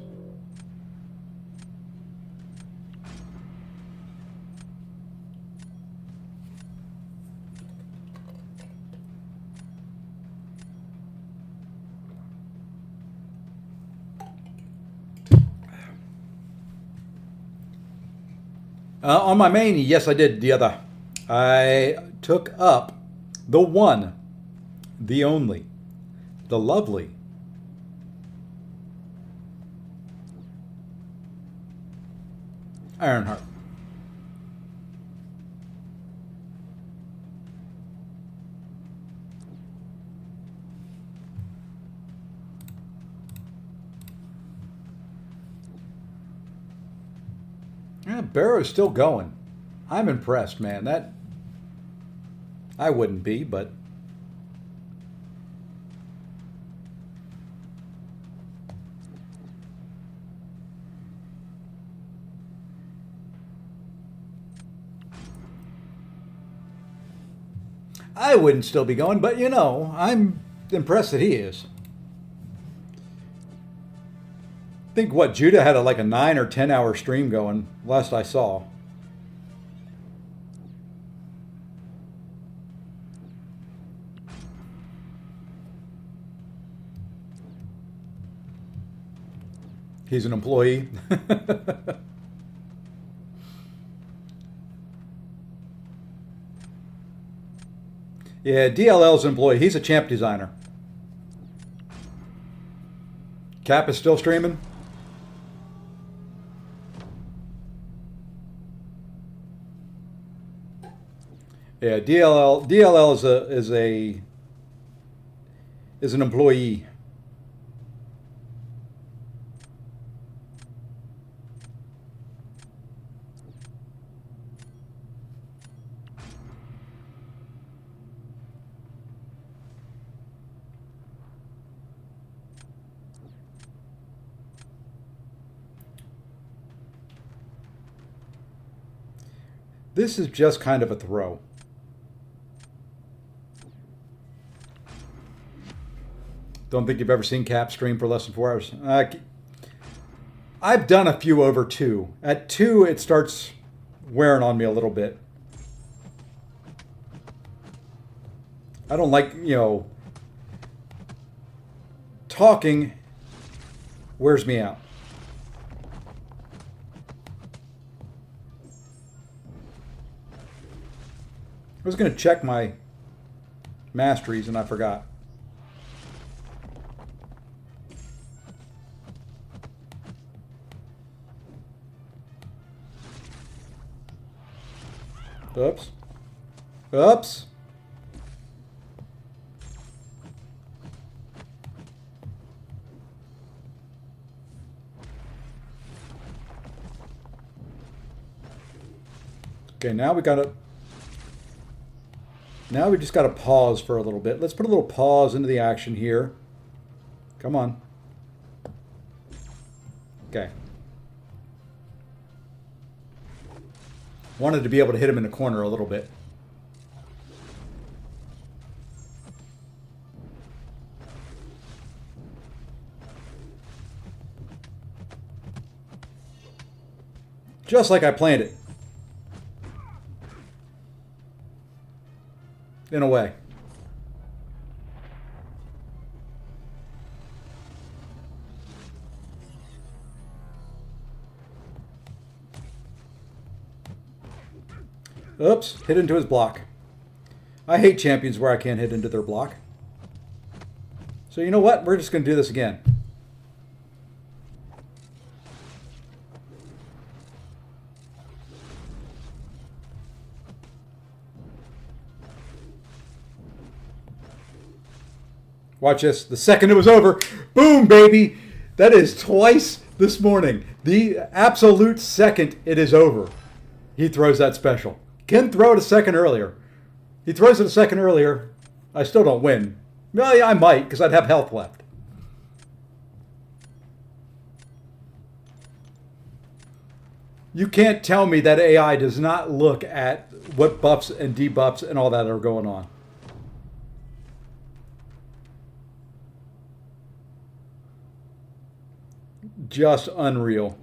On my main, yes, I did the other. I took up the one, the only, the lovely Ironheart. Yeah, Barrow's still going. I'm impressed, man. That I wouldn't be, but I wouldn't still be going, but you know, I'm impressed that he is. I think what Judah had like a 9 or 10 hour stream going last I saw. He's an employee. Yeah, DLL's an employee. He's a champ designer. Cap is still streaming. Yeah, DLL is an employee. This is just kind of a throw. Don't think you've ever seen Cap stream for less than 4 hours. I've done a few over 2. At 2, it starts wearing on me a little bit. I don't like, you know, talking wears me out. I was going to check my masteries and I forgot. Oops. Oops. Okay, now we just got to pause for a little bit. Let's put a little pause into the action here. Come on. Okay. Wanted to be able to hit him in the corner a little bit. Just like I planned it. In a way. Oops, hit into his block. I hate champions where I can't hit into their block. So you know what? We're just going to do this again. Watch this. The second it was over, boom, baby. That is twice this morning. The absolute second it is over, he throws that special. Can throw it a second earlier. He throws it a second earlier. I still don't win. Well, yeah, I might, because I'd have health left. You can't tell me that AI does not look at what buffs and debuffs and all that are going on. Just unreal.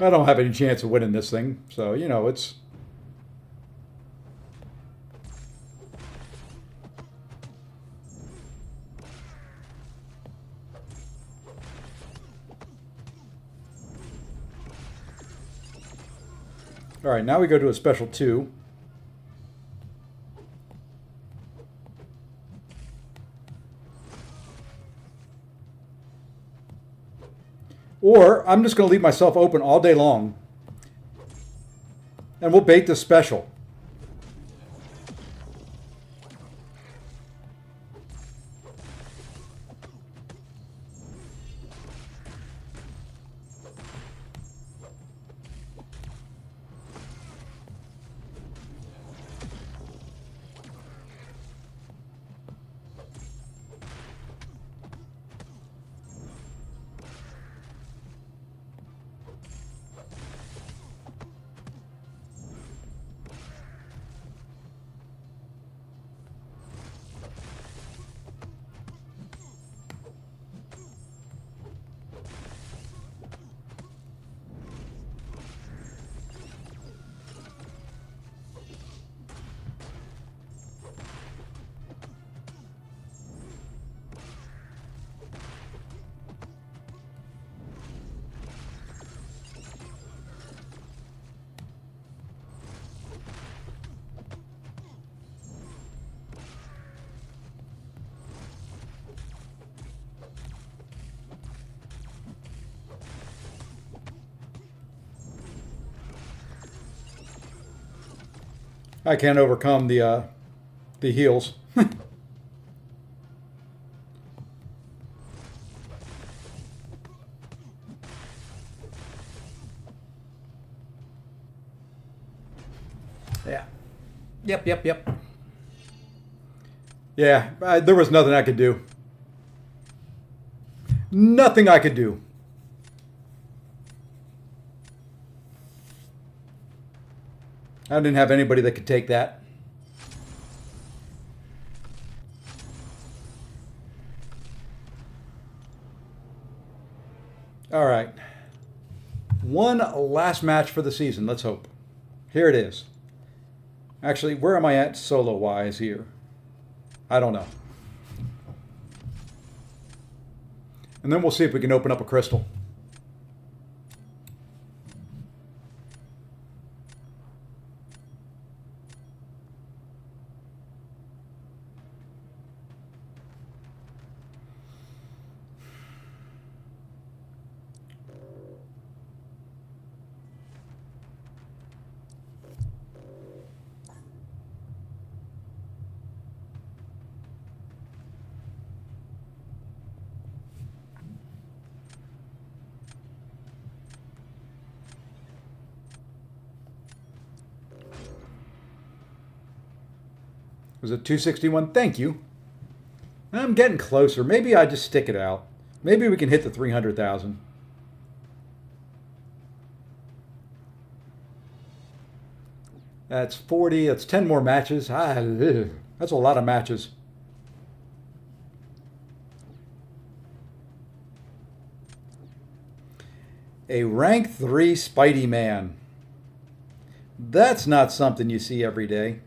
I don't have any chance of winning this thing, so, you know, it's... All right, now we go to a special 2. Or I'm just going to leave myself open all day long. And we'll bait this special. I can't overcome the heals. Yeah. Yep. Yeah, there was nothing I could do. Nothing I could do. I didn't have anybody that could take that. All right. One last match for the season. Let's hope. Here it is. Actually, where am I at solo-wise here? I don't know. And then we'll see if we can open up a crystal. Was it 261? Thank you. I'm getting closer. Maybe I just stick it out. Maybe we can hit the 300,000. That's 40. That's 10 more matches. That's a lot of matches. A rank 3 Spidey Man. That's not something you see every day.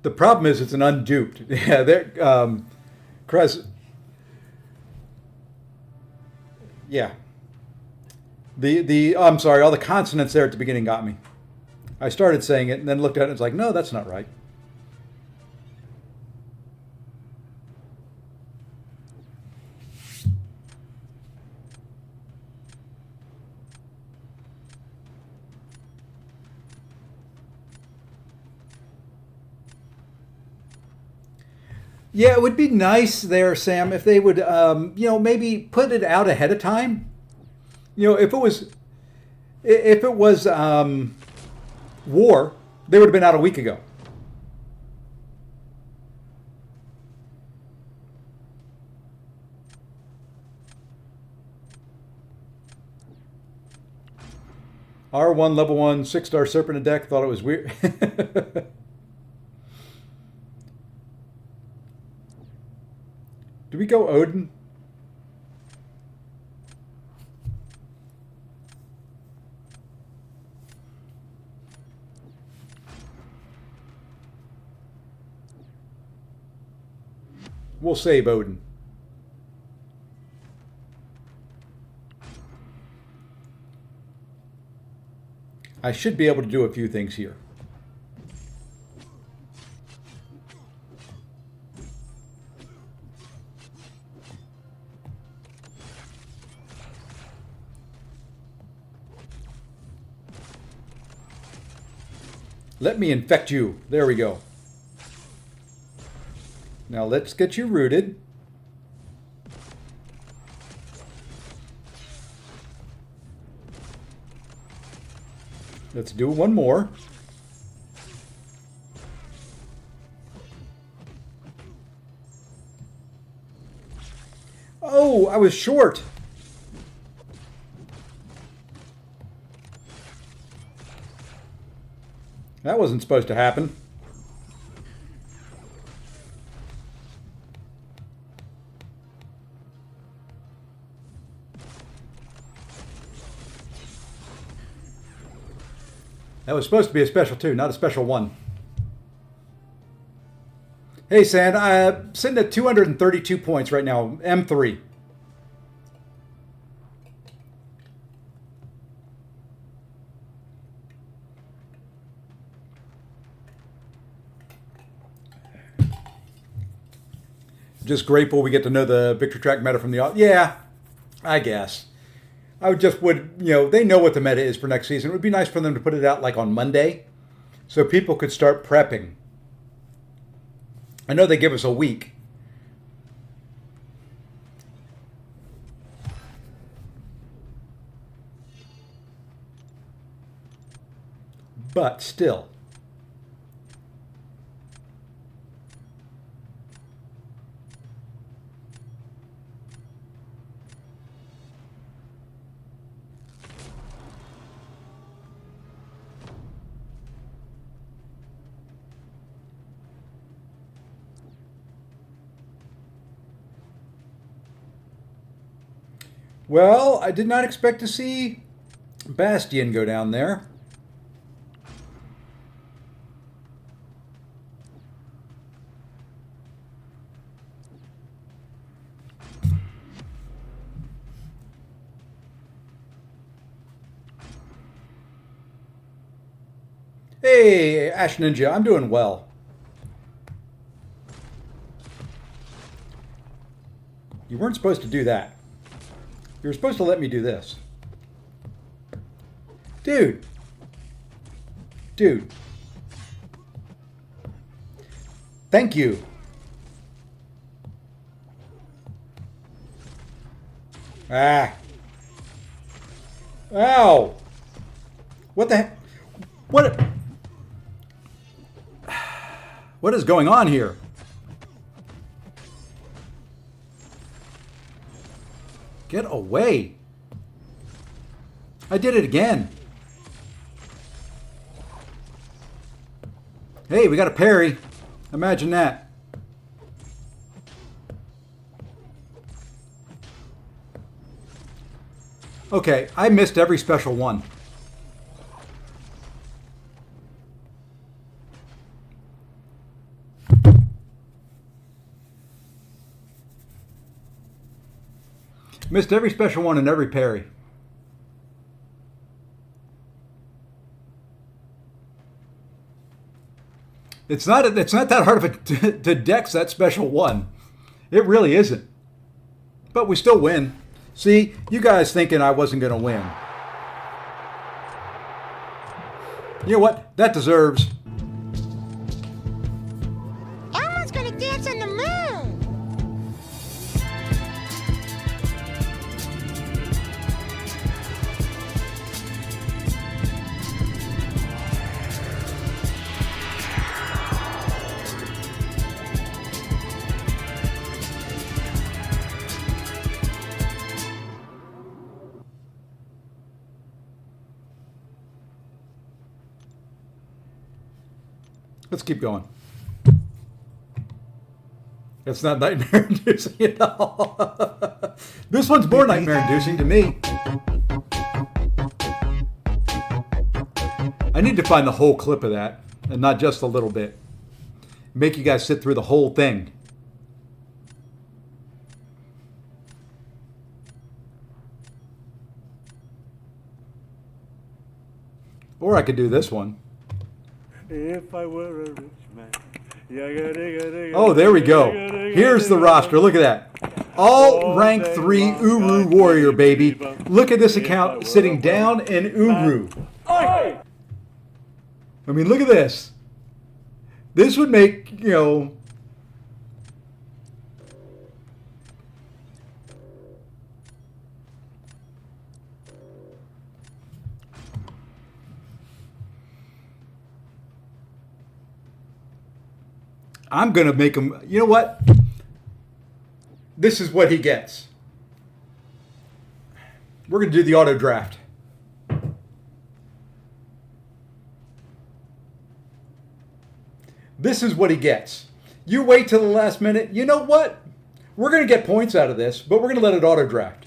The problem is it's an unduped. Yeah, they're yeah. I'm sorry, all the consonants there at the beginning got me. I started saying it and then looked at it and it's like, no, that's not right. Yeah, it would be nice there, Sam, if they would, maybe put it out ahead of time. If it was war, they would have been out a week ago. R1, level 1, 6-star Serpent of deck, thought it was weird. Do we go Odin? We'll save Odin. I should be able to do a few things here. Let me infect you. There we go. Now let's get you rooted. Let's do one more. Oh, I was short. That wasn't supposed to happen. That was supposed to be a special 2, not a special 1. Hey, Sand, I'm sitting at 232 points right now, M3. Just grateful we get to know the victory track meta from the... Yeah, I guess. I they know what the meta is for next season. It would be nice for them to put it out like on Monday so people could start prepping. I know they give us a week. But still. Well, I did not expect to see Bastion go down there. Hey, Ash Ninja, I'm doing well. You weren't supposed to do that. You're supposed to let me do this. Dude. Dude. Thank you. Ah. Ow. What the heck? What is going on here? Get away. I did it again. Hey, we got a parry. Imagine that. Okay, I missed every special one. Missed every special one and every parry. It's not that hard of a to dex that special one. It really isn't. But we still win. See, you guys thinking I wasn't going to win. You know what? That deserves. Elmo's gonna dance on the moon. Let's keep going. It's not nightmare inducing at all. This one's more nightmare inducing to me. I need to find the whole clip of that and not just a little bit. Make you guys sit through the whole thing. Or I could do this one. If I were a rich man. Oh, there we go. Here's the roster. Look at that. All rank 3 Uru warrior, baby. Look at this account sitting down in Uru. I mean, look at this. This would make, you know... I'm going to make him... You know what? This is what he gets. We're going to do the auto draft. This is what he gets. You wait till the last minute. You know what? We're going to get points out of this, but we're going to let it auto draft.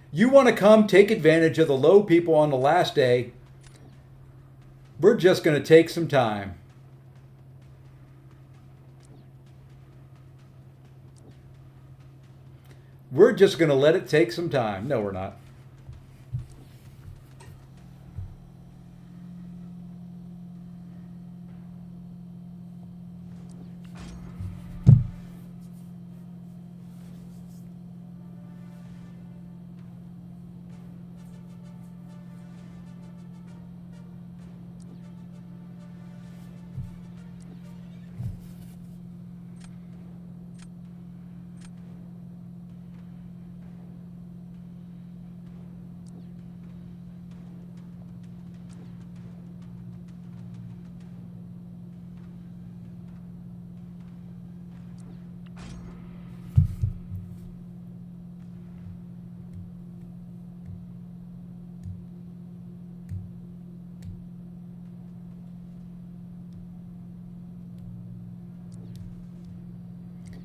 You want to come take advantage of the low people on the last day. We're just going to take some time. We're just going to let it take some time. No, we're not.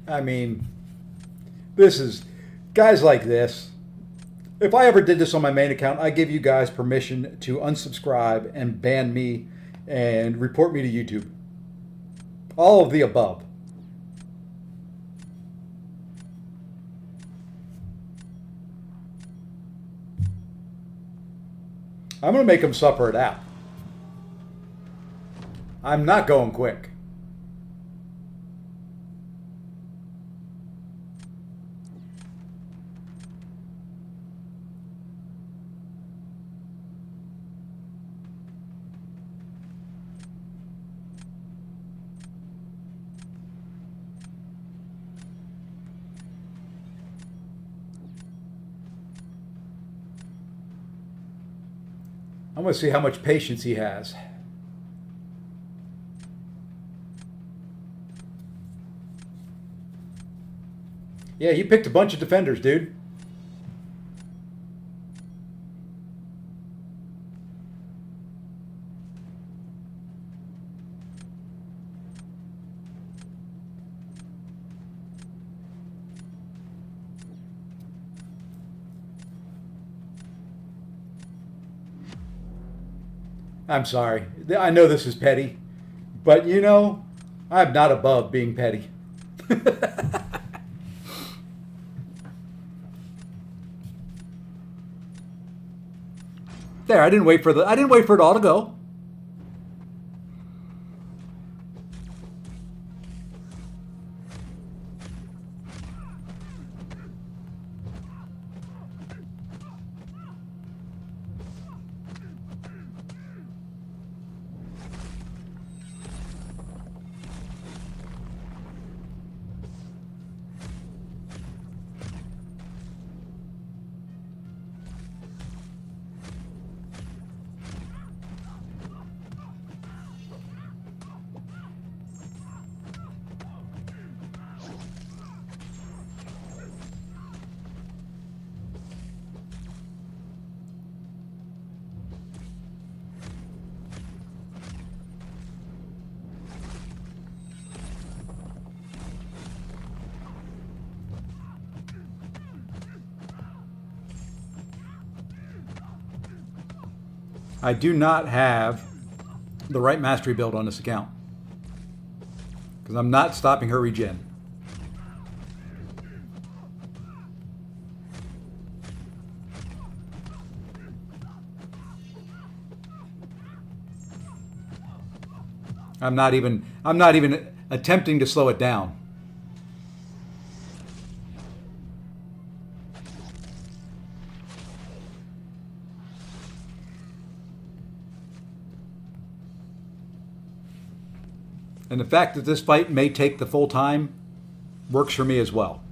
I mean, this is, guys like this, if I ever did this on my main account, I give you guys permission to unsubscribe and ban me and report me to YouTube. All of the above. I'm going to make them suffer it out. I'm not going quick. I'm going to see how much patience he has. Yeah, you picked a bunch of defenders, dude. I'm sorry. I know this is petty, but you know, I'm not above being petty. There, I didn't wait for it all to go. I do not have the right mastery build on this account because I'm not stopping her regen. I'm not even attempting to slow it down. And the fact that this fight may take the full time works for me as well.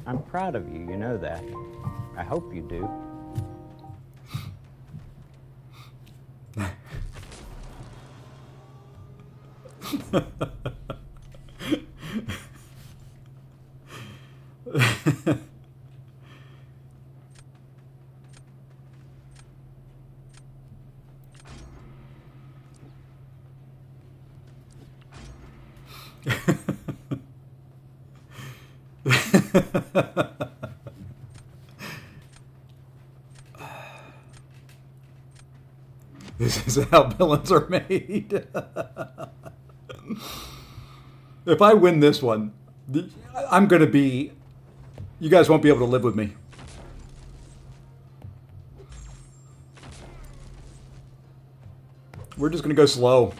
I'm proud of you, you know that. I hope you do. This is how villains are made. If I win this one, I'm going to be... You guys won't be able to live with me. We're just going to go slow.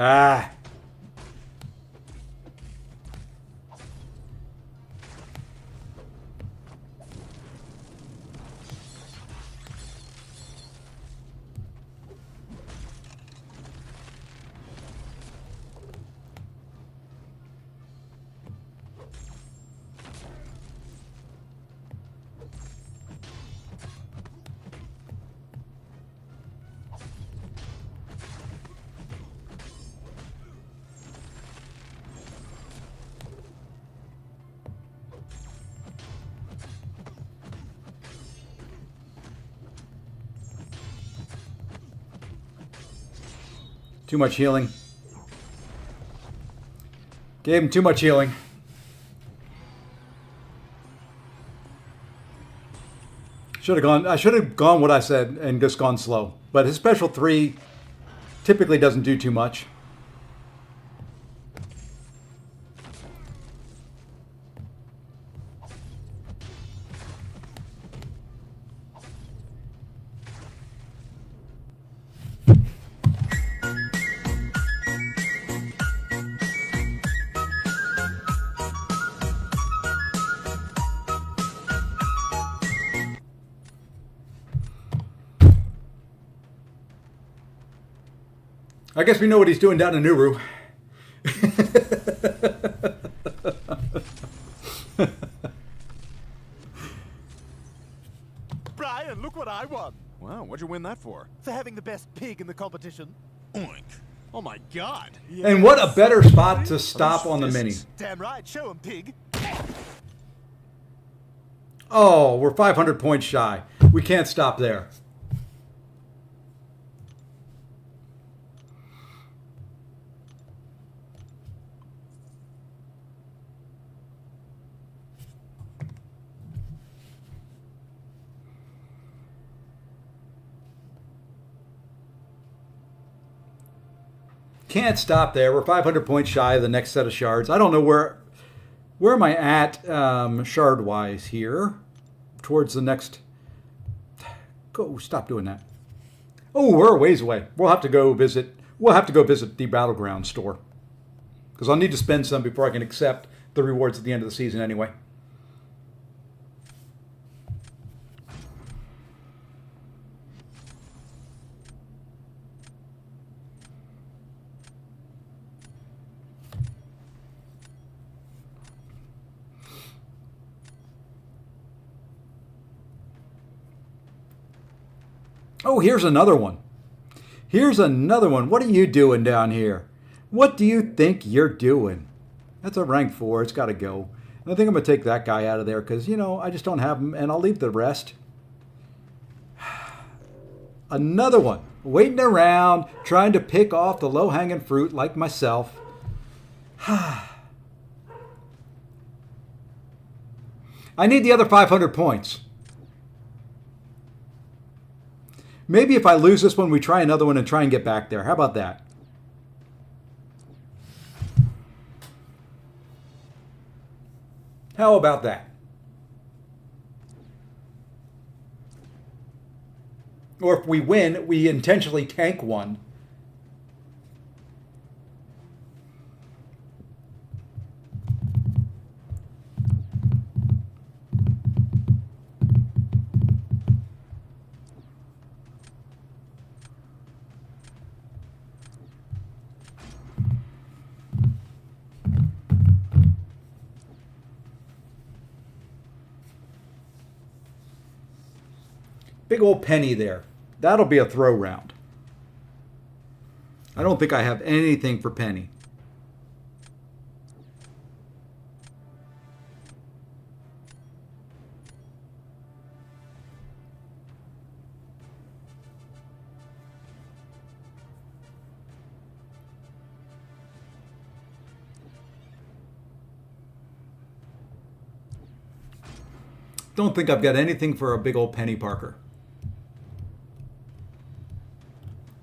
Ah. Too much healing. Gave him too much healing. I should have gone what I said and just gone slow. But his special 3 typically doesn't do too much. I guess we know what he's doing down in Nuru. Brian, look what I won. Wow, what'd you win that for? For having the best pig in the competition. Oink. Oh my god. And what a better spot to stop on the mini. Damn right, show him, pig. Oh, we're 500 points shy. We can't stop there. Can't stop there. We're 500 points shy of the next set of shards. I don't know where am I at shard wise here. Towards the next. Go stop doing that. Oh, we're a ways away. We'll have to go visit the Battlegrounds store because I'll need to spend some before I can accept the rewards at the end of the season anyway. Oh, here's another one. Here's another one. What are you doing down here? What do you think you're doing? That's a rank 4. It's got to go. And I think I'm going to take that guy out of there because, I just don't have him, and I'll leave the rest. Another one. Waiting around, trying to pick off the low-hanging fruit like myself. I need the other 500 points. Maybe if I lose this one, we try another one and try and get back there. How about that? How about that? Or if we win, we intentionally tank one. Big old penny there. That'll be a throw round. I don't think I have anything for penny. Don't think I've got anything for a big old penny Parker.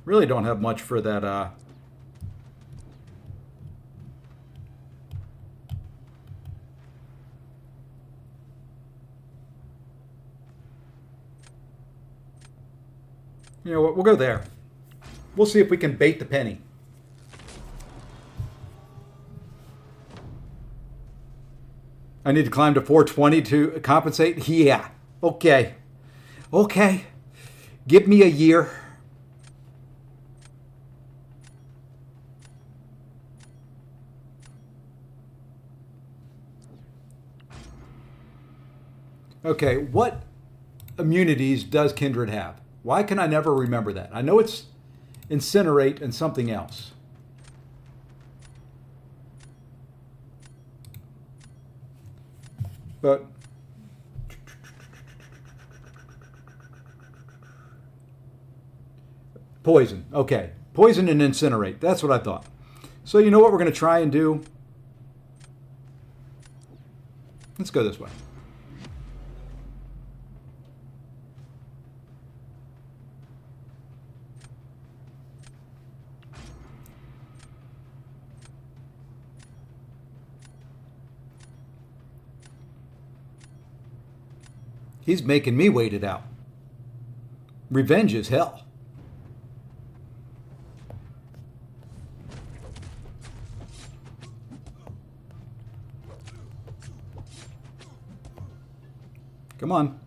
Really don't have much for that. You know what? We'll go there. We'll see if we can bait the penny. I need to climb to 420 to compensate? Yeah. Okay. Okay. Give me a year. Okay, what immunities does Kindred have? Why can I never remember that? I know it's Incinerate and something else. But Poison. Okay. Poison and incinerate. That's what I thought. So you know what we're going to try and do? Let's go this way. He's making me wait it out. Revenge is hell. Come on.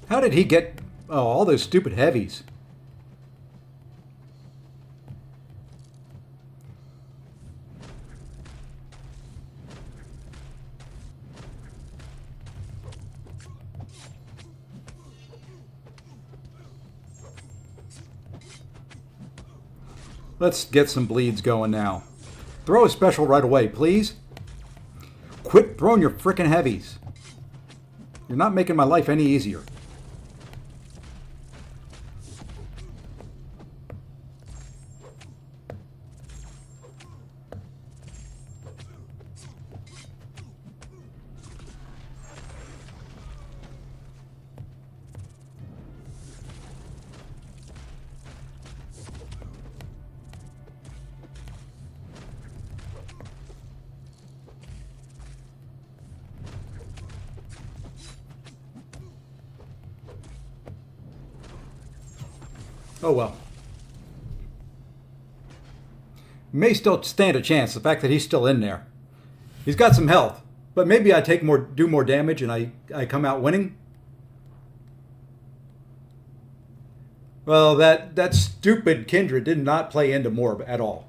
How did he get all those stupid heavies? Let's get some bleeds going now. Throw a special right away, please. Quit throwing your frickin' heavies. You're not making my life any easier. Oh well. May still stand a chance, the fact that he's still in there. He's got some health, but maybe I do more damage and I come out winning. Well, that stupid Kindred did not play into Morb at all.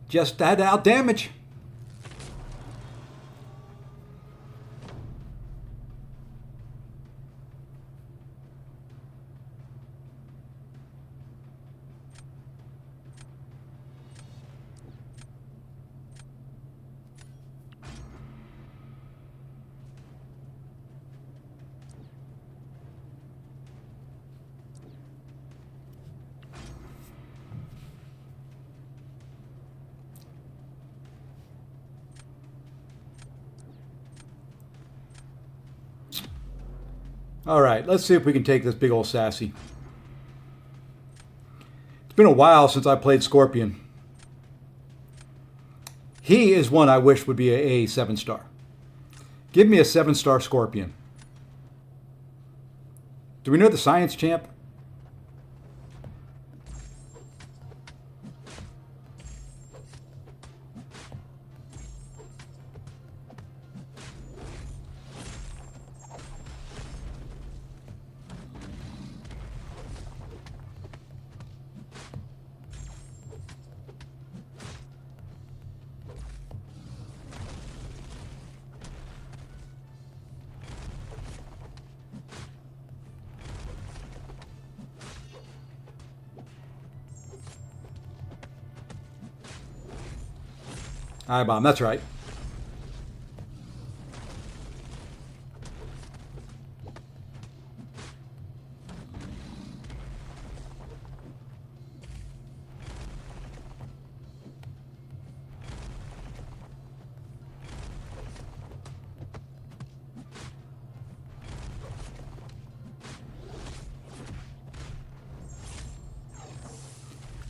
Just add out damage. All right, let's see if we can take this big old sassy. It's been a while since I played Scorpion. He is one I wish would be a 7-star. Give me a 7-star Scorpion. Do we know the science champ? Eye bomb, that's right.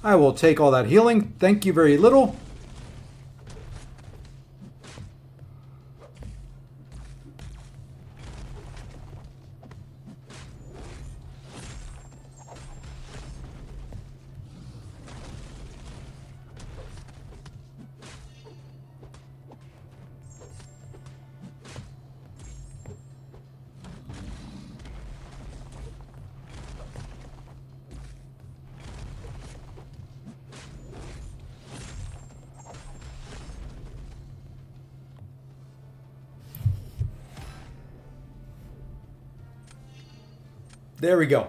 I will take all that healing. Thank you very little. There we go.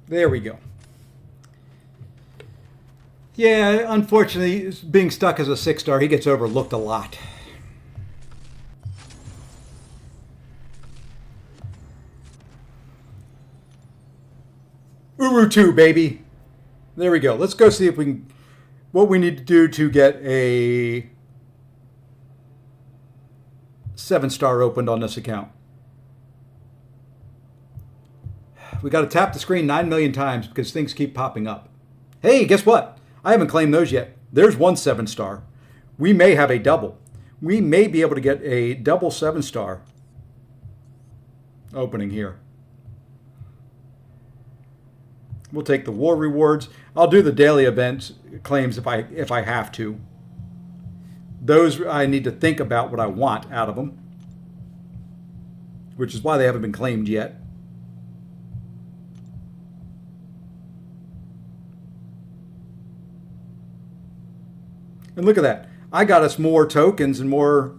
There we go. Yeah, unfortunately, being stuck as a 6-star, he gets overlooked a lot. Uru 2, baby. There we go. Let's go see if we can, what we need to do to get a 7-star opened on this account. We got to tap the screen 9 million times because things keep popping up. Hey, guess what? I haven't claimed those yet. There's one 7-star. We may have a double. We may be able to get a double 7-star opening here. We'll take the war rewards. I'll do the daily events claims if I have to. Those I need to think about what I want out of them, which is why they haven't been claimed yet. And look at that. I got us more tokens and more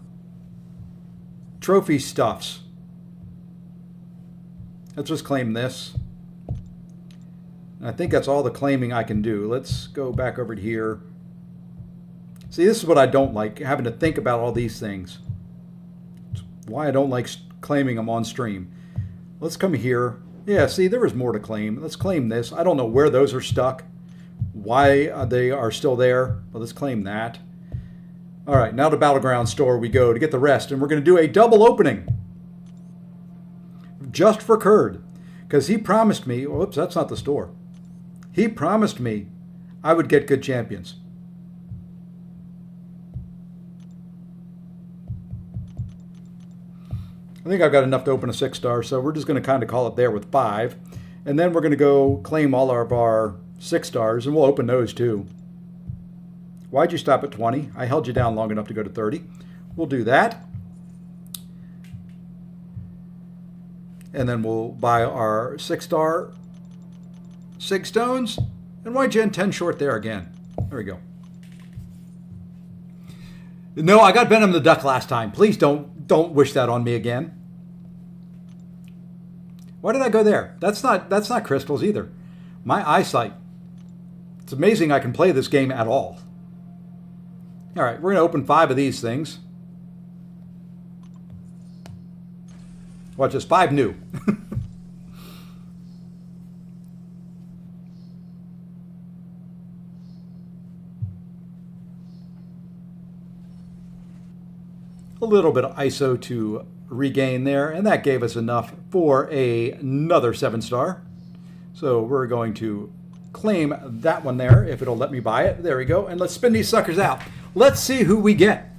trophy stuffs. Let's just claim this. And I think that's all the claiming I can do. Let's go back over to here. See, this is what I don't like, having to think about all these things. It's why I don't like claiming them on stream. Let's come here. Yeah, see, there was more to claim. Let's claim this. I don't know where those are stuck, why they are still there, but let's claim that. All right, now to Battleground store we go to get the rest, and we're going to do a double opening just for Kurd, because he promised me, whoops, that's not the store. He promised me I would get good champions. I think I've got enough to open a 6-star, so we're just going to kind of call it there with 5. And then we're going to go claim all of our 6-stars, and we'll open those too. Why'd you stop at 20? I held you down long enough to go to 30. We'll do that. And then we'll buy our 6-star 6 stones. And why Gen 10 short there again? There we go. No, I got Venom the Duck last time. Please don't wish that on me again. Why did I go there? That's not crystals either. My eyesight. It's amazing I can play this game at all. All right, we're going to open 5 of these things. Watch this, 5 new. A little bit of ISO to regain there, and that gave us enough for another 7-star. So we're going to claim that one there if it'll let me buy it. There we go, and let's spin these suckers out. Let's see who we get.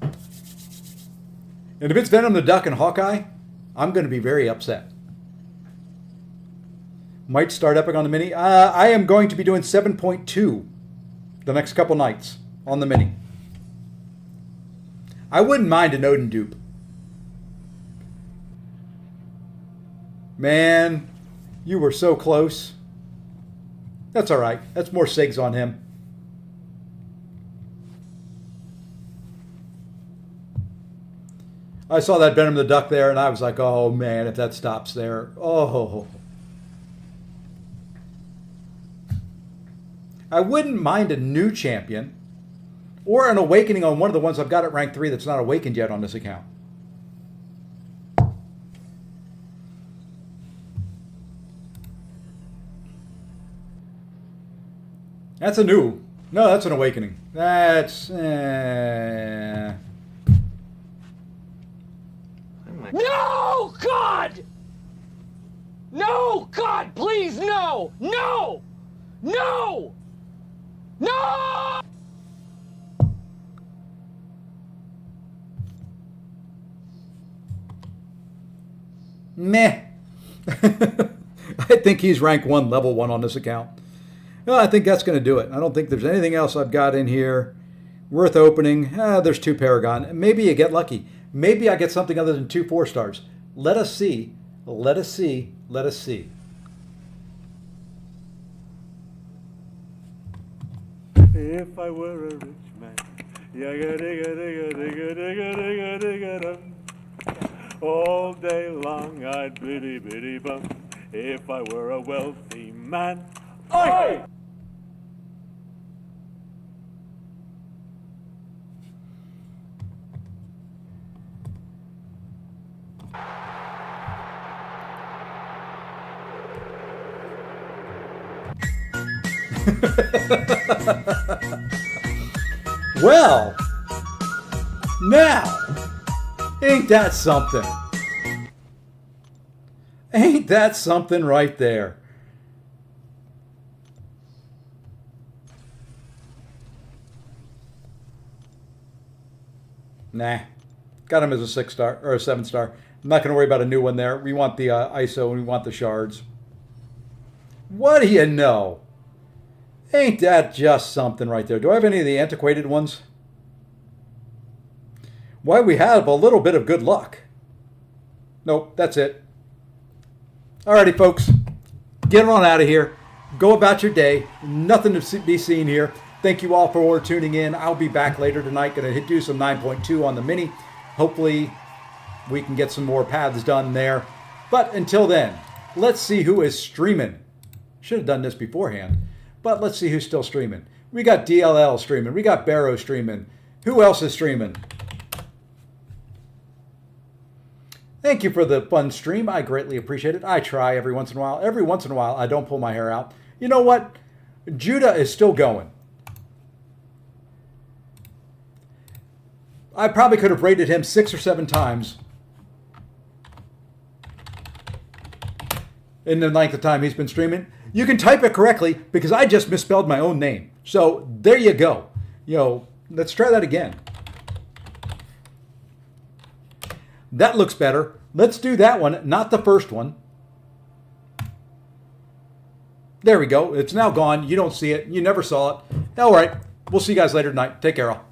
And if it's Venom the Duck and Hawkeye, I'm going to be very upset. Might start Epic on the Mini. I am going to be doing 7.2 the next couple nights on the Mini. I wouldn't mind an Odin dupe. Man, you were so close. That's all right. That's more SIGs on him. I saw that Venom the Duck there, and I was like, oh, man, if that stops there. Oh. I wouldn't mind a new champion or an awakening on one of the ones I've got at rank 3 that's not awakened yet on this account. That's a new. No, that's an awakening. That's... No, God! No, God, please, no! No! No! No! Meh. I think he's rank 1, level 1 on this account. Well, I think that's going to do it. I don't think there's anything else I've got in here worth opening. There's 2 Paragon. Maybe you get lucky. Maybe I get something other than 2 4-stars. Let us see. Let us see. Let us see. If I were a rich man, Yagga digga digga digga digga digga digga dum. All day long I'd biddy biddy bum if I were a wealthy man. Oi! Well, now, ain't that something? Ain't that something right there? Nah, got him as a 6-star or a 7-star. I'm not going to worry about a new one there. We want the ISO and we want the shards. What do you know? Ain't that just something right there? Do I have any of the antiquated ones? Why, we have a little bit of good luck. Nope, that's it. Alrighty, folks. Get on out of here. Go about your day. Nothing to be seen here. Thank you all for tuning in. I'll be back later tonight. Going to do some 9.2 on the Mini. Hopefully, we can get some more paths done there. But until then, let's see who is streaming. Should have done this beforehand. But let's see who's still streaming. We got DLL streaming. We got Barrow streaming. Who else is streaming? Thank you for the fun stream. I greatly appreciate it. I try every once in a while. Every once in a while, I don't pull my hair out. You know what? Judah is still going. I probably could have rated him 6 or 7 times in the length of time he's been streaming. You can type it correctly because I just misspelled my own name. So there you go. You know, let's try that again. That looks better. Let's do that one, not the first one. There we go. It's now gone. You don't see it. You never saw it. All right. We'll see you guys later tonight. Take care all.